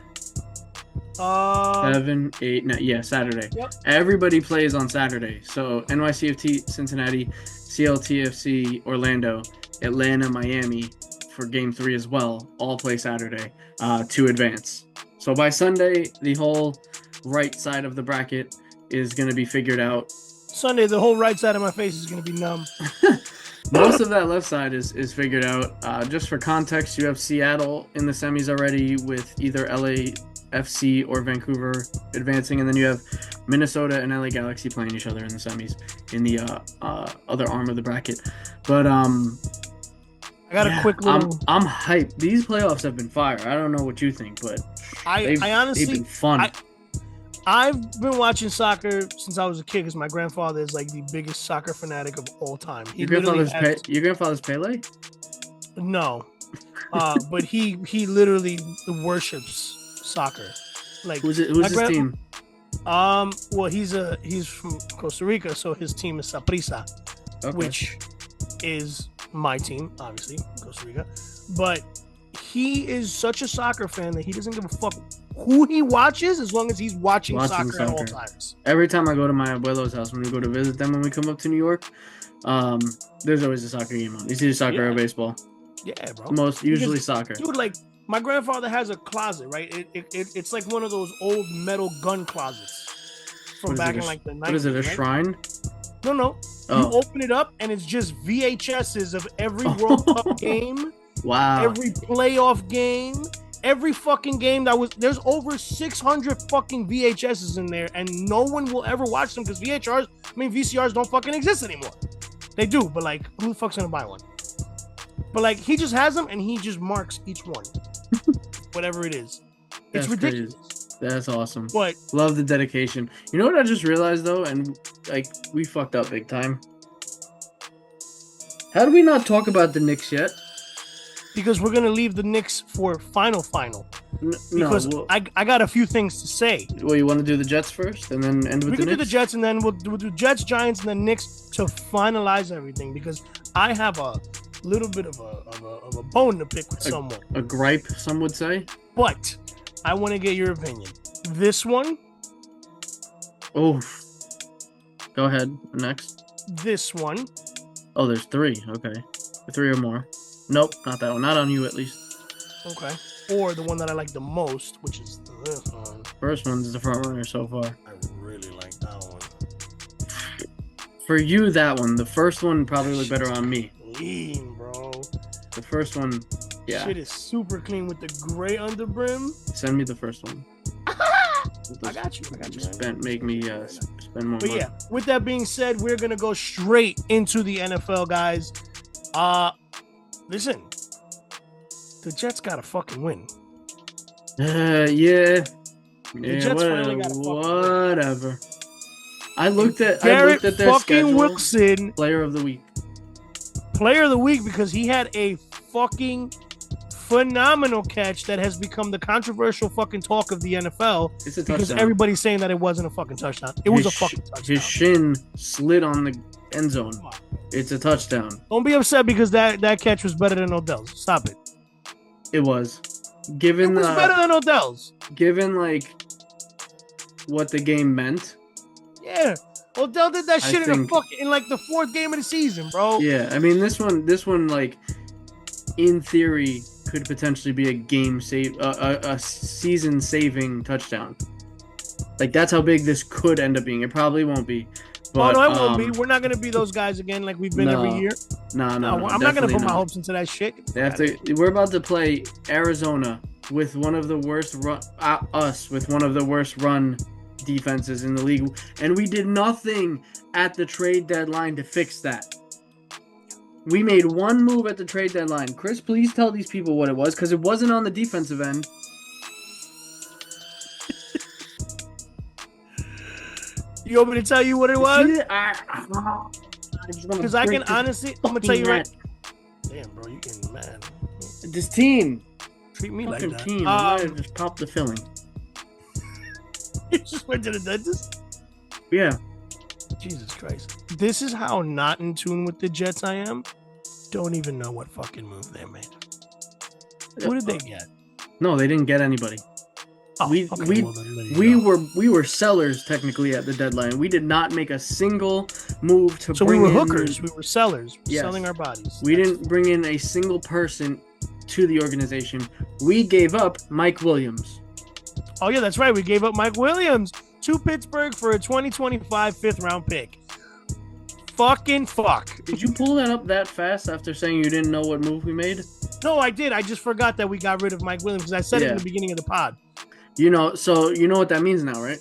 7, 8, 9. Yeah, Saturday. Yep. Everybody plays on Saturday. So NYCFC, Cincinnati, CLTFC, Orlando, Atlanta, Miami for game 3 as well. All play Saturday to advance. So by Sunday, the whole right side of the bracket is going to be figured out. Sunday, the whole right side of my face is going to be numb. Most of that left side is figured out. Just for context, you have Seattle in the semis already with either LAFC or Vancouver advancing, and then you have Minnesota and LA Galaxy playing each other in the semis in the other arm of the bracket. But I got a quick little. I'm hyped. These playoffs have been fire. I don't know what you think, but I honestly, they've been fun. I've been watching soccer since I was a kid because my grandfather is like the biggest soccer fanatic of all time. Your grandfather's Pele? No, but he literally worships soccer. Like who's his team? Well, he's from Costa Rica, so his team is Saprissa, which is my team, obviously, Costa Rica. But he is such a soccer fan that he doesn't give a fuck who he watches as long as he's watching soccer at all times. Every time I go to my abuelo's house, when we go to visit them when we come up to New York, there's always a soccer game on. It's either soccer or baseball. Yeah, bro. Usually soccer. Dude, like, my grandfather has a closet, right? It's like one of those old metal gun closets from back in like the 90s. What is it, a shrine? No. You open it up and it's just VHSs of every World Cup game. Wow. Every playoff game. Every fucking game there's over 600 fucking VHSs in there, and no one will ever watch them because VCRs don't fucking exist anymore. They do, but like, who the fuck's gonna buy one? But like, he just has them and he just marks each one, whatever it is. It's ridiculous. Crazy. That's awesome. But love the dedication. You know what I just realized though, and like, we fucked up big time. How do we not talk about the Knicks yet? Because we're gonna leave the Knicks for final. I got a few things to say. Well, you want to do the Jets first, and then end with the Knicks? We can do the Jets, and then we'll do Jets, Giants, and then Knicks to finalize everything. Because I have a little bit of a bone to pick with someone. A gripe, some would say. But I want to get your opinion. This one. Oh. Go ahead. Next. This one. Oh, there's 3. Okay, 3 or more. Nope, not that one. Not on you, at least. Okay. Or the one that I like the most, which is this one. First one's the front runner so far. I really like that one. For you, that one. The first one probably looked better on me. Clean, bro. The first one, yeah. Shit is super clean with the gray underbrim. Send me the first one. I got you. Make me spend more money. Yeah, with that being said, we're going to go straight into the NFL, guys. Listen, the Jets got to fucking win. Yeah. The Jets finally got to whatever. Win. I looked at their schedule. Wilson, Player of the Week. Player of the Week because he had a fucking phenomenal catch that has become the controversial fucking talk of the NFL. It's a touchdown. Because everybody's saying that it wasn't a fucking touchdown. It was a fucking touchdown. His shin slid on the end zone. It's a touchdown. Don't be upset because that catch was better than Odell's. Stop it. It was. It was better than Odell's. Given like what the game meant. Yeah. Odell did that shit in like the 4th game of the season, bro. Yeah, I mean this one like in theory could potentially be a game save, a season saving touchdown. Like that's how big this could end up being. It probably won't be. But, no, it won't be. We're not gonna be those guys again like we've been every year. No, I'm not gonna put my hopes into that shit. We're about to play Arizona with one of the worst run defenses in the league, and we did nothing at the trade deadline to fix that. We made one move at the trade deadline. Chris, please tell these people what it was, because it wasn't on the defensive end. You want me to tell you what it was? Because I can honestly, I'm gonna tell you right. Damn, bro, you getting mad? This team. Treat me like that. Team. I might have just popped the filling. You just went to the dentist? Yeah. Jesus Christ. This is how not in tune with the Jets I am. Don't even know what fucking move they made. Who did they get? No, they didn't get anybody. Oh, we were sellers technically at the deadline. We did not make a single move to. So bring we were in, hookers. We were sellers. Yes. Selling our bodies. We didn't bring in a single person to the organization. We gave up Mike Williams. Oh yeah, that's right. We gave up Mike Williams to Pittsburgh for a 2025 5th-round pick. Fucking fuck. Did you pull that up that fast after saying you didn't know what move we made? No, I did. I just forgot that we got rid of Mike Williams because I said it in the beginning of the pod. So you know what that means now, right?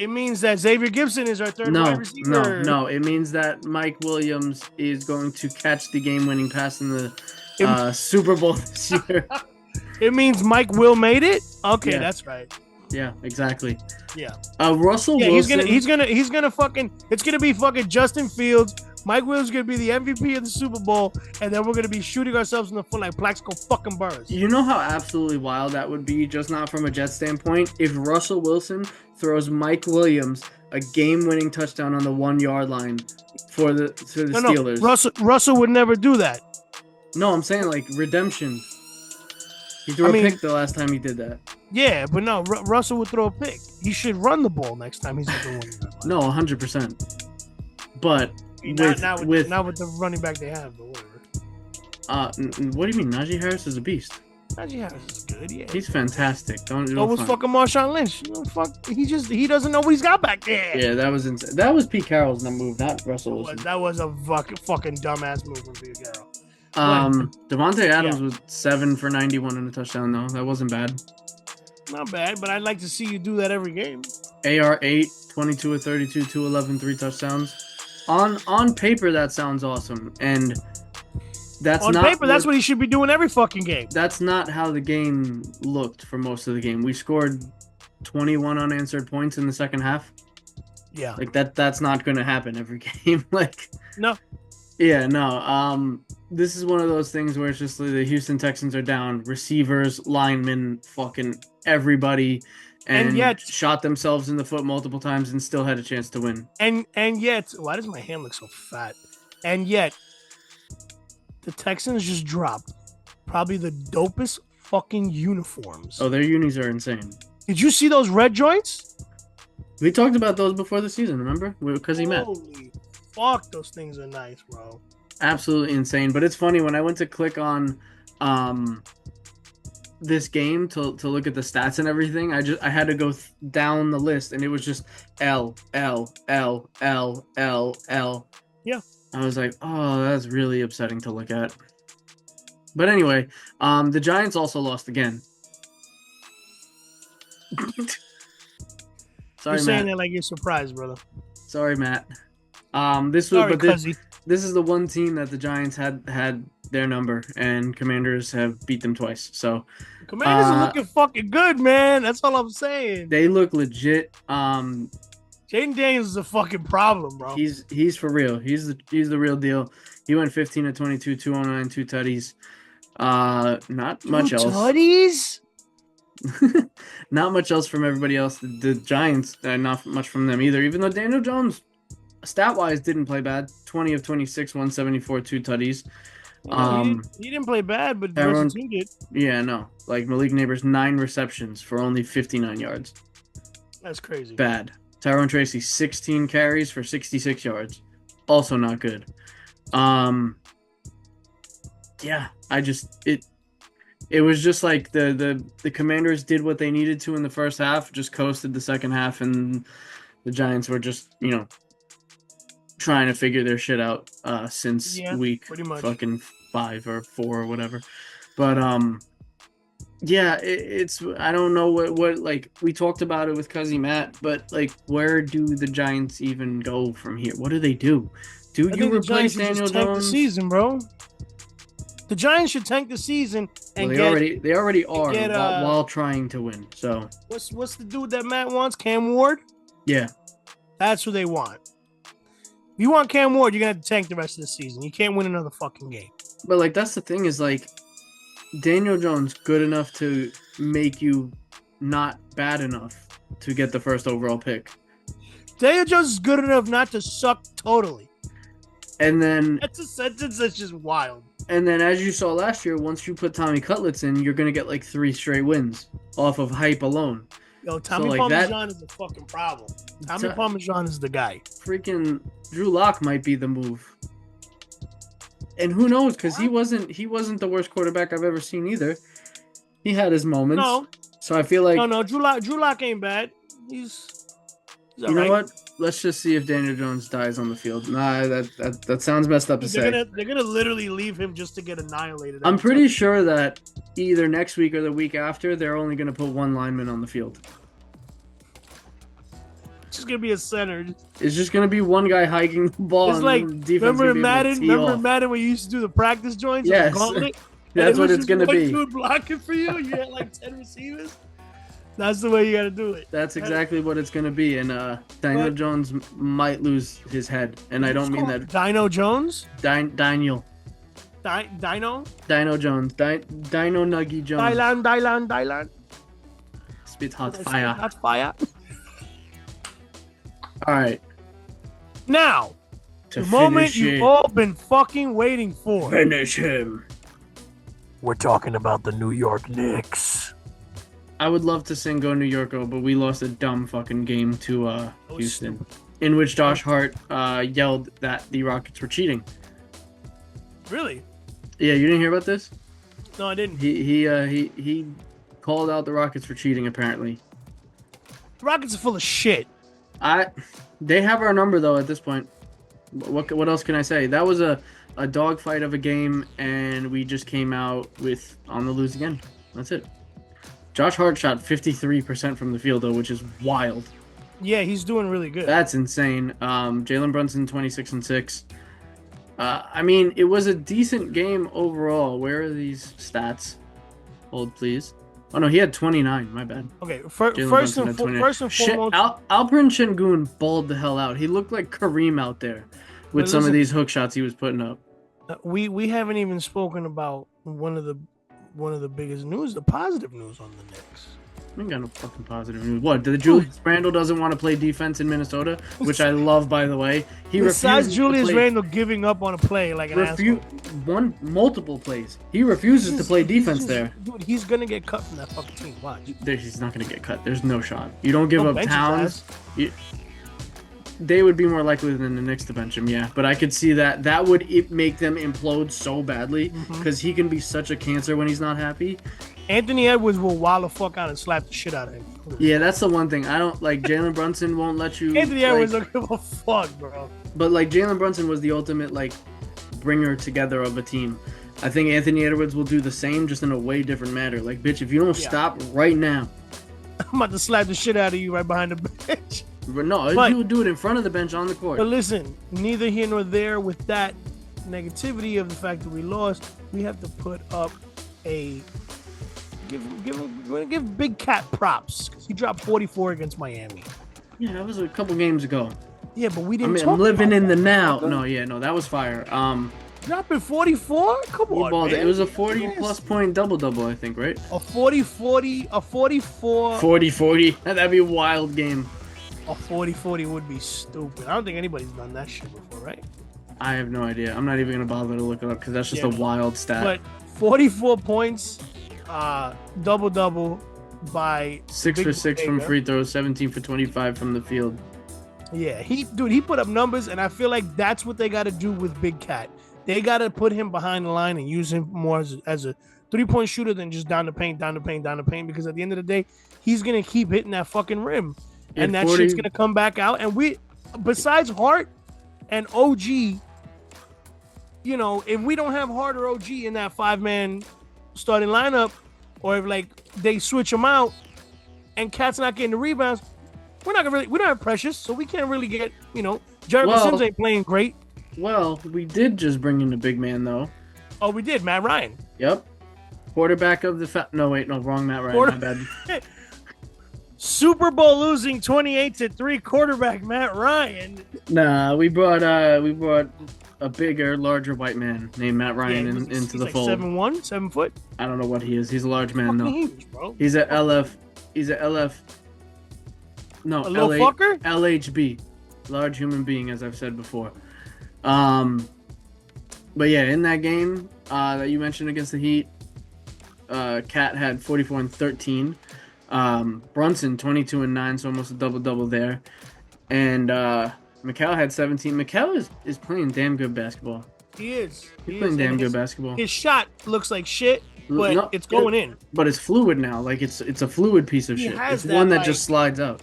It means that Xavier Gibson is our third wide receiver. No. It means that Mike Williams is going to catch the game-winning pass in the Super Bowl this year. It means Mike Will made it? Okay, yeah. That's right. Yeah, exactly. Yeah. Russell Wilson. He's gonna fucking. It's gonna be fucking Justin Fields. Mike Williams is gonna be the MVP of the Super Bowl, and then we're gonna be shooting ourselves in the foot like Plaxico fucking Burress. You know how absolutely wild that would be, just not from a Jets standpoint, if Russell Wilson throws Mike Williams a game-winning touchdown on the 1-yard line for the Steelers. No, Russell would never do that. No, I'm saying like redemption. He threw a pick the last time he did that. Yeah, but no, Russell would throw a pick. He should run the ball next time he's at the 1-yard line. No, 100%. But not with the running back they have, but whatever. What do you mean? Najee Harris is a beast. Najee Harris is good, yeah. He's fantastic. So was fucking Marshawn Lynch. He doesn't know what he's got back there. Yeah, that was insane. That was Pete Carroll's move, not Russell Wilson. That was a fucking dumbass move from Pete Carroll. Devontae Adams was 7 for 91 in a touchdown, though. That wasn't bad. Not bad, but I'd like to see you do that every game. AR8, 22 of 32, 211, 3 touchdowns. On paper, that sounds awesome, and that's on paper. That's what he should be doing every fucking game. That's not how the game looked for most of the game. We scored 21 unanswered points in the second half. Yeah, like that's not going to happen every game. No. Yeah, no. This is one of those things where it's just like the Houston Texans are down, receivers, linemen, fucking everybody. And yet shot themselves in the foot multiple times and still had a chance to win. And yet, why does my hand look so fat? And yet, the Texans just dropped probably the dopest fucking uniforms. Oh, their unis are insane. Did you see those red joints? We talked about those before the season, remember? Because he met. Holy fuck, those things are nice, bro. Absolutely insane. But it's funny, when I went to click on this game to look at the stats and everything, I had to go down the list, and it was just L. Yeah. I was like, oh, that's really upsetting to look at. But anyway, the Giants also lost again. Sorry, you're saying Matt. that like you're surprised, brother. Sorry, Matt. This is the one team that the Giants had their number, and Commanders have beat them twice. So Commanders are looking fucking good, man. That's all I'm saying. They look legit. Jaden Daniels is a fucking problem, bro. He's for real. He's the real deal. He went 15 of 22, 209, 2 tutties. Not much else. Tutties? Not much else from everybody else. The Giants, not much from them either. Even though Daniel Jones, stat-wise, didn't play bad. 20 of 26, 174, 2 tutties. He didn't play bad, but the rest of the team did. Yeah, no. Like Malik Neighbors, 9 receptions for only 59 yards. That's crazy. Bad. Tyrone Tracy, 16 carries for 66 yards. Also not good. Yeah, It was just like the Commanders did what they needed to in the first half, just coasted the second half, and the Giants were just, trying to figure their shit out since week pretty much. fucking 5 or 4 or whatever. But yeah, it's I don't know what like we talked about it with Cuzzy Matt, but like where do the Giants even go from here? What do they do? Do you replace Daniel Jones? The season, bro. The Giants should tank the season and they already are while trying to win. So what's the dude that Matt wants? Cam Ward? Yeah. That's who they want. If you want Cam Ward, you're gonna have to tank the rest of the season. You can't win another fucking game. But like that's the thing is like Daniel Jones good enough to make you not bad enough to get the first overall pick. Daniel Jones is good enough not to suck totally. And then that's a sentence that's just wild. And then as you saw last year, once you put Tommy Cutlets in, you're gonna get like 3 straight wins off of hype alone. Yo, Tommy Parmesan is a fucking problem. Tommy Parmesan is the guy. Freaking Drew Lock might be the move. And who knows? Because he wasn't the worst quarterback I've ever seen either. He had his moments. No. So I feel like Drew Lock ain't bad. He's you know what? Let's just see if Daniel Jones dies on the field. Nah, that sounds messed up to say. They're gonna literally leave him just to get annihilated. I'm pretty sure that either next week or the week after, they're only gonna put 1 lineman on the field. It's just gonna be a center. It's just gonna be one guy hiking the ball. It's like remember Madden when you used to do the practice joints? Yes, that's what it's gonna be. Dude blocking for you. You had like 10 receivers. That's the way you got to do it. That's exactly what it's going to be. And Daniel Jones might lose his head. And I don't mean that. Dino Jones? Daniel. Dino? Dino Jones. Dino Nuggy Jones. Dylan. Spit hot fire. Hot fire. All right. Now, the moment you've all been fucking waiting for. Finish him. We're talking about the New York Knicks. I would love to sing Go New York, but we lost a dumb fucking game to Houston, in which Josh Hart yelled that the Rockets were cheating. Really? Yeah, you didn't hear about this? No, I didn't. He called out the Rockets for cheating, apparently. The Rockets are full of shit. They have our number, though, at this point. What else can I say? That was a dogfight of a game, and we just came out on the lose again. That's it. Josh Hart shot 53% from the field, though, which is wild. Yeah, he's doing really good. That's insane. Jalen Brunson, 26-6. I mean, it was a decent game overall. Where are these stats? Hold, please. Oh, no, he had 29. My bad. Okay, first and foremost. Alperen Şengün balled the hell out. He looked like Kareem out there with some of these hook shots he was putting up. We haven't even spoken about one of the biggest news, the positive news on the Knicks. I ain't got no fucking positive news. What? Julius Randle doesn't want to play defense in Minnesota, which I love, by the way. Besides Julius Randle giving up on a play like an asshole. Multiple plays. He refuses to play defense there. Dude, he's going to get cut from that fucking team. Watch. He's not going to get cut. There's no shot. You don't give up Towns. They would be more likely than the Knicks to bench him, yeah. But I could see that would make them implode so badly because he can be such a cancer when he's not happy. Anthony Edwards will wild the fuck out and slap the shit out of him. Yeah, that's the one thing. I don't like Jalen Brunson won't let you. Anthony Edwards don't give a fuck, bro. But like Jalen Brunson was the ultimate like bringer together of a team. I think Anthony Edwards will do the same, just in a way different manner. Like, bitch, if you don't stop right now, I'm about to slap the shit out of you right behind the bench. No, he would do it in front of the bench on the court. But listen, neither here nor there with that negativity of the fact that we lost. We have to put up we're gonna give Big Cat props because he dropped 44 against Miami. Yeah, that was a couple games ago. Yeah, but we didn't. I'm living in the now. No, that was fire. Dropping 44? Come on, man. It was a 40-plus point double-double, I think, right? A 40-40, a 44. 40-40. That'd be a wild game. A 40-40 would be stupid. I don't think anybody's done that shit before, right? I have no idea. I'm not even going to bother to look it up because that's just a wild stat. But 44 points, double-double by 6 for 6 from free throws, 17 for 25 from the field. Yeah, he put up numbers, and I feel like that's what they got to do with Big Cat. They got to put him behind the line and use him more as a 3-point shooter than just down the paint, down the paint, down the paint. Because at the end of the day, he's gonna keep hitting that fucking rim, and that 40 shit's gonna come back out. And we, besides Hart and OG, you know, if we don't have Hart or OG in that 5-man starting lineup, or if like they switch them out, and Cat's not getting the rebounds, we don't have Precious, so we can't really get, you know, Jeremy Sims ain't playing great. Well, we did just bring in a big man though. Oh, we did, Matt Ryan. Yep. Quarterback of the wrong Matt Ryan. My bad. Super Bowl losing 28-3 quarterback Matt Ryan. Nah, we brought a bigger, larger white man named Matt Ryan into the fold. 7'1", 7 foot. I don't know what he is. He's a large man though. Huge, bro. He's a LF. No, a little fucker? LHB, large human being, as I've said before. But yeah, in that game that you mentioned against the Heat, Cat had 44 and 13. Brunson 22 and 9, so almost a double there. And Mikal had 17. Mikal is playing damn good basketball. He is. He's playing damn good basketball. His shot looks like shit, but it's going in. But it's fluid now. Like it's a fluid piece of shit. It's one that just slides out.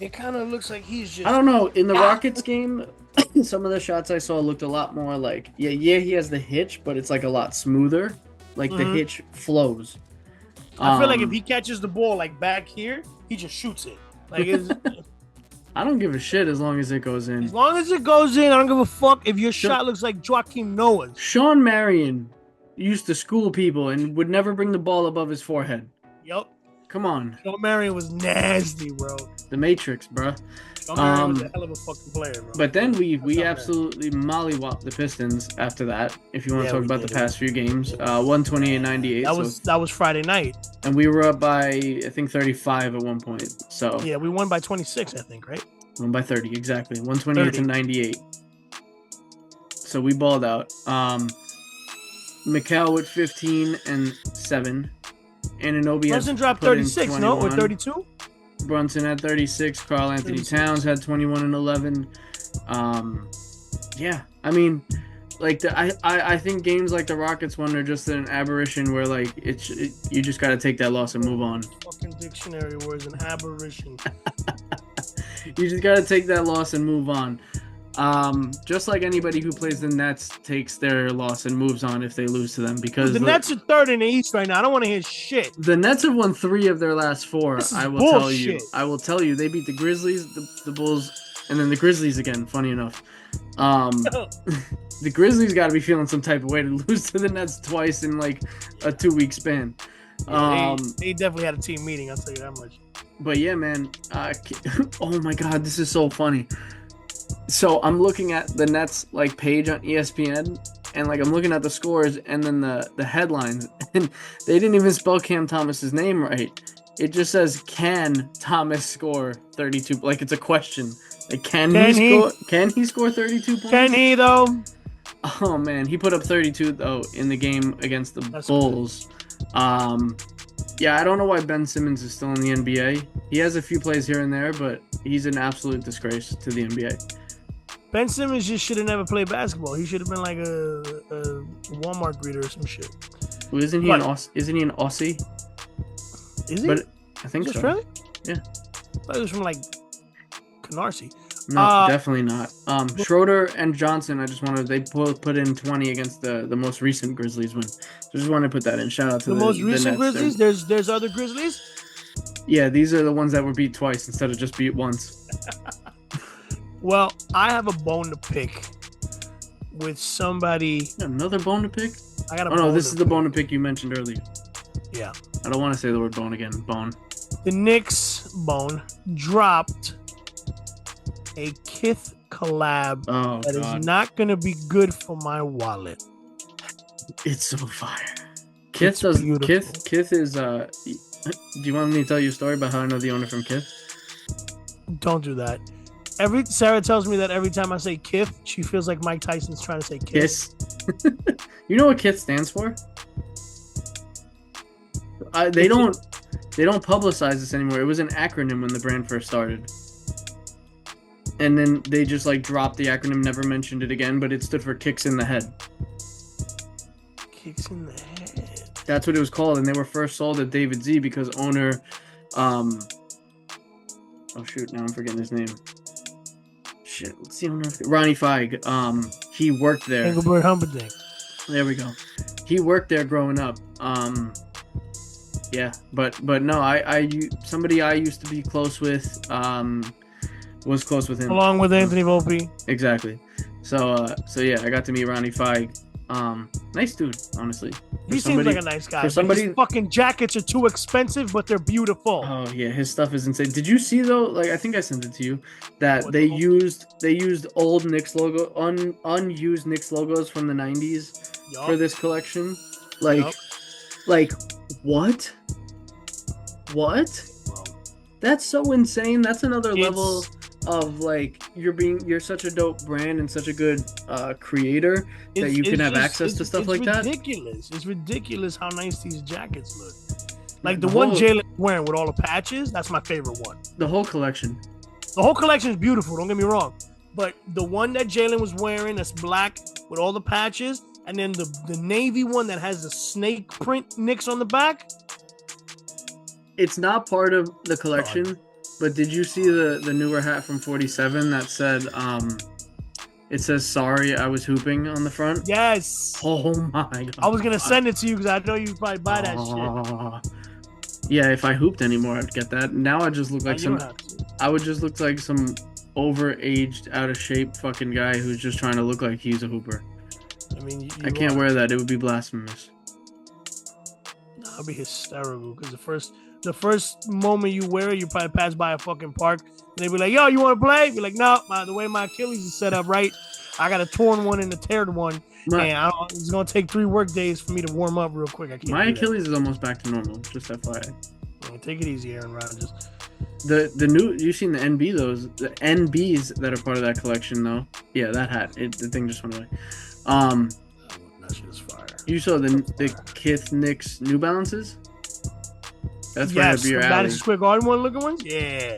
It kind of looks like he's just... I don't know. In the Rockets game, some of the shots I saw looked a lot more like... Yeah, he has the hitch, but it's like a lot smoother. Like the hitch flows. I feel like if he catches the ball like back here, he just shoots it. Like it's... I don't give a shit as long as it goes in. As long as it goes in, I don't give a fuck if your shot looks like Joakim Noah's. Sean Marion used to school people and would never bring the ball above his forehead. Yup. Come on. Sean Marion was nasty, bro. The Matrix, bro. Sean Marion was a hell of a fucking player, bro. But then we absolutely mollywopped the Pistons after that, if you want to talk about the past few games. 128-98. That was Friday night. And we were up by, I think, 35 at one point. So yeah, we won by 26, I think, right? Won by 30, exactly. 128-98. So we balled out. Mikal with 15 and 7. Anunoby Brunson dropped 36, no? Or 32? Brunson had 36. Karl Anthony Towns had 21 and 11. Yeah, I mean, like I think games like the Rockets one are just an aberration where like you just got to take that loss and move on. Fucking dictionary words, an aberration. You just got to take that loss and move on. Just like anybody who plays the Nets takes their loss and moves on if they lose to them, because the Nets are third in the East right now. I don't want to hear shit. The Nets have won 3 of their last 4. I will bullshit. tell you. They beat the Grizzlies, the Bulls, and then the Grizzlies again. Funny enough, the Grizzlies got to be feeling some type of way to lose to the Nets twice in like a 2-week span. Yeah, they definitely had a team meeting. I'll tell you that much. But yeah, man. Oh my God, this is so funny. So I'm looking at the Nets like page on ESPN, and like I'm looking at the scores and then the headlines, and they didn't even spell Cam Thomas's name right. It just says, "Can Thomas score 32?" Like it's a question. Like can he score 32 points? Can he though? Oh man, he put up 32 though in the game against the Bulls. Good. Yeah, I don't know why Ben Simmons is still in the NBA. He has a few plays here and there, but he's an absolute disgrace to the NBA. Ben Simmons just should have never played basketball. He should have been like a Walmart greeter or some shit. Well, isn't he an Aussie? Is he? But I think so. Australian? Yeah. I thought he was from like Canarsie. No, definitely not. Schroeder and Johnson, they both put in 20 against the most recent Grizzlies win. So just wanted to put that in. Shout out to the most recent Nets. Grizzlies. There's other Grizzlies. Yeah, these are the ones that were beat twice instead of just beat once. Well, I have a bone to pick with somebody. Another bone to pick? I got a Oh no, this is the bone to pick you mentioned earlier. Yeah. I don't want to say the word bone again. Bone. The Knicks bone dropped a Kith collab that is not going to be good for my wallet. It's so fire. Kith is do you want me to tell you a story about how I know the owner from Kith? Don't do that. Sarah tells me that every time I say Kith, she feels like Mike Tyson's trying to say Kiss. You know what Kith stands for? They don't publicize this anymore. It was an acronym when the brand first started. And then they just like dropped the acronym, never mentioned it again, but it stood for Kicks in the Head. Kicks in the Head. That's what it was called, and they were first sold at David Z because owner, oh shoot, now I'm forgetting his name. Shit, what's the owner? Ronnie Feig. He worked there. Engelbert Humperdinck. There we go. He worked there growing up. Yeah, but no, somebody I used to be close with, was close with him. Along with Anthony Volpe. Exactly. So yeah, I got to meet Ronnie Feig. Nice dude, honestly. He seems like a nice guy. For somebody, his fucking jackets are too expensive, but they're beautiful. Oh yeah, his stuff is insane. Did you see though? Like I think I sent it to you that they used old Knicks logo, unused Knicks logos from the '90s for this collection. Like what? What? That's so insane. That's another level of like you're such a dope brand and such a good creator that you can have access to stuff like that. It's ridiculous how nice these jackets look. Like the one Jalen's wearing with all the patches, that's my favorite one. The whole collection. The whole collection is beautiful, don't get me wrong. But the one that Jalen was wearing that's black with all the patches, and then the navy one that has the snake print Knicks on the back. It's not part of the collection. But did you see the newer hat from 47 that said, it says, "Sorry, I was hooping" on the front? Yes. Oh my God. I was going to send it to you because I know you'd probably buy that shit. Yeah, if I hooped anymore, I'd get that. Now I just look like I would just look like some overaged, out of shape fucking guy who's just trying to look like he's a hooper. I mean, I can't wear that. It would be blasphemous. That would be hysterical because the first moment you wear it, you probably pass by a fucking park and they be like, "Yo, you want to play?" Be like, "No, the way my Achilles is set up, right? I got a torn one and a teared one, and it's gonna take 3 work days for me to warm up real quick. I can't." My Achilles is almost back to normal. Just FYI. Take it easy, Aaron Rodgers. The new, you've seen the the NBs that are part of that collection though. Yeah, that hat. The thing just went away. That shit is fire. You saw the Kith Knicks New Balances? That's right up your alley. Madison Square Garden looking ones? Yeah.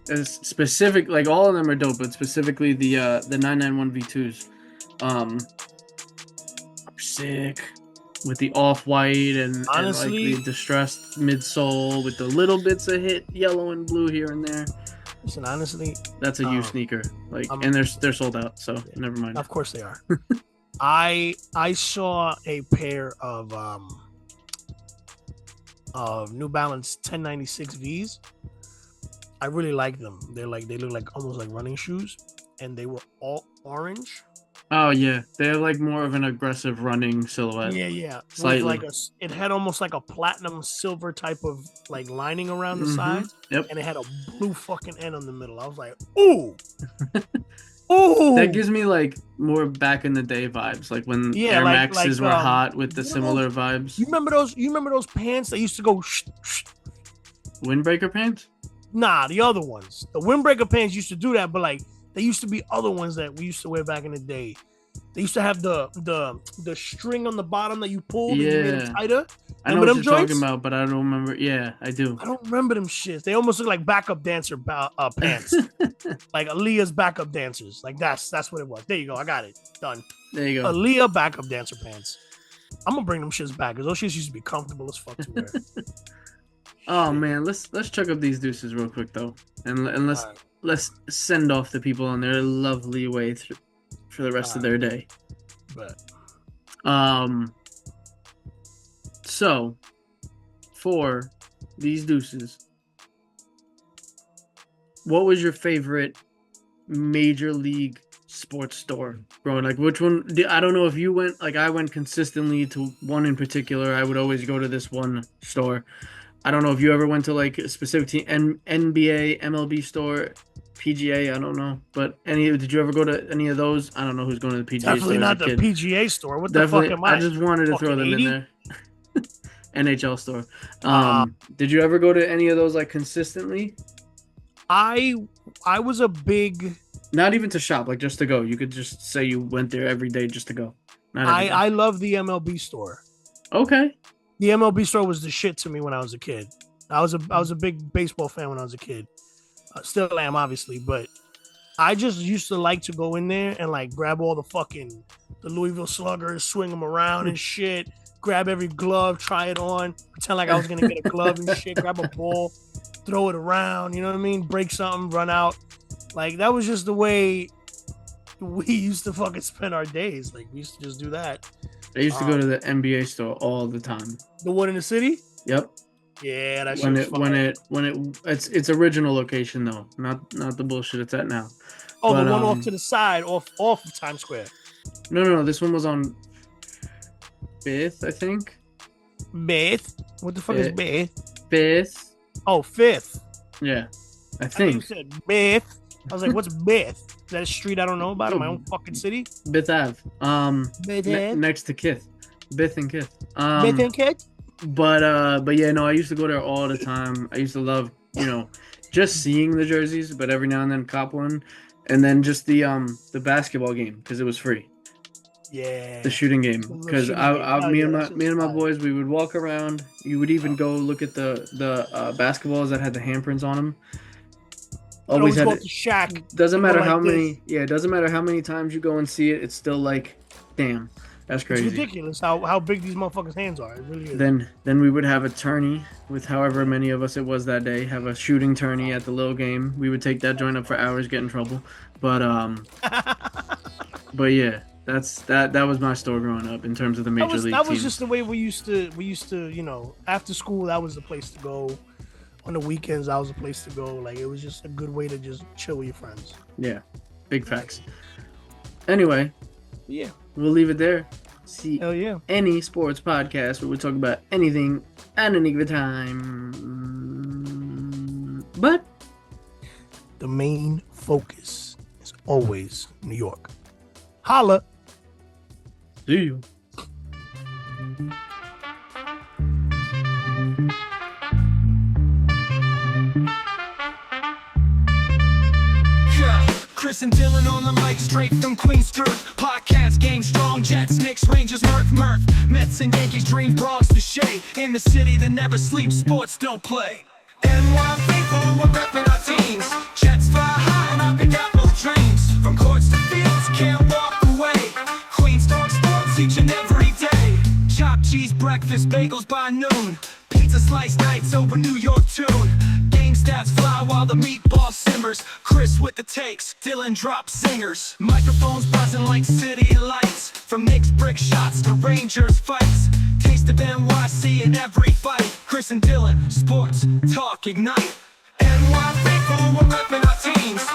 It's specific, like all of them are dope, but specifically the 991 V2s. Are sick. With the off-white and like the distressed midsole with the little bits of hit yellow and blue here and there. Listen, honestly, that's a U sneaker. Like, and they're sold out, so never mind. Of course they are. I saw a pair of New Balance 1096 Vs. I really like them. They look like almost like running shoes, and they were all orange. Oh yeah, they have like more of an aggressive running silhouette. Yeah. Slightly. It had almost like a platinum silver type of like lining around the sides. Yep. And it had a blue fucking end on the middle. I was like, ooh. Ooh. That gives me like more back in the day vibes, like when Air Maxes were hot with the similar vibes. You remember those pants that used to go windbreaker pants? Nah, the other ones. The windbreaker pants used to do that, but like there used to be other ones that we used to wear back in the day. They used to have the string on the bottom that you pulled and you made them tighter. I know what you're talking about, but I don't remember. Yeah, I do. I don't remember them shits. They almost look like backup dancer pants. Like Aaliyah's backup dancers. Like that's what it was. There you go. I got it. Done. There you go. Aaliyah backup dancer pants. I'm gonna bring them shits back because those shits used to be comfortable as fuck to wear. Oh man, let's chuck up these deuces real quick though, and let's send off the people on their lovely way for the rest of their day. But so for these deuces, what was your favorite major league sports store growing? Like which one? I don't know if you went, like I went consistently to one in particular. I would always go to this one store. I don't know if you ever went to like a specific team, NBA, MLB store, PGA. I don't know, but did you ever go to any of those? I don't know who's going to the PGA store. Definitely not the PGA store. What Definitely, the fuck am I? I just wanted to throw them 80? In there. NHL store. Did you ever go to any of those like consistently? I was a big. Not even to shop, like just to go. You could just say you went there every day just to go. I love the MLB store. Okay. The MLB store was the shit to me when I was a kid. I was a big baseball fan when I was a kid. Still am, obviously, but I just used to like to go in there and like grab all the Louisville Sluggers, swing them around and shit. grab every glove, try it on, pretend like I was gonna get a glove and shit, grab a ball, throw it around, you know what I mean? Break something, run out. Like, that was just the way we used to fucking spend our days. Like, we used to just do that. I used to go to the NBA store all the time. The one in the city? Yep. Yeah, that shit was fun. It's original location though, not the bullshit it's at now. Oh, but, the one off to the side, off of Times Square. No. This one was on 5th, I think. Beth? What the fuck is Beth? 5th. Oh, 5th. Yeah, I think. You said Beth. I was like, what's Beth? Is that a street I don't know about in my own fucking city? Bith Ave. Beth Ave? Next to Kith. Bith and Kith. Beth and Kith? But yeah, no, I used to go there all the time. I used to love, just seeing the jerseys, but every now and then cop one. And then just the basketball game because it was free. Yeah. The shooting game because me and my boys, we would walk around. You would even go look at the basketballs that had the handprints on them. Always had to Shaq. Doesn't matter how many. Yeah, it doesn't matter how many times you go and see it. It's still like, damn, that's crazy. It's ridiculous how big these motherfuckers' hands are. It really is. Then we would have a tourney with however many of us it was that day. Have a shooting tourney at the little game. We would take that joint up for hours, get in trouble. But but yeah, that was my store growing up in terms of the major league. That was just the way we used to after school that was the place to go. On the weekends, that was the place to go. Like, it was just a good way to just chill with your friends. Yeah, big facts. Anyway, yeah, we'll leave it there. See, hell yeah, any sports podcast where we talk about anything at any given time. But the main focus is always New York. Holla. See you. Chris and Dylan on the mic, straight from Queens Street. Podcast game strong, Jets, Knicks, Rangers, Murph, Mets and Yankees, dream Bronx to shade. In the city that never sleeps, sports don't play. NYK faithful, we're repping our teams. Jets fly high and I pick out those dreams. From courts to fields, can't walk away. Queens talk sports each and every day. Chopped cheese breakfast, bagels by noon. Pizza slice nights over New York tune. Game stats fly while the meatball simmers. Chris with the takes, Dylan drops singers. Microphones buzzing like city lights. From Knicks brick shots to Rangers fights. Taste of NYC in every fight. Chris and Dylan, sports talk ignite. NY faithful, we're repping our teams.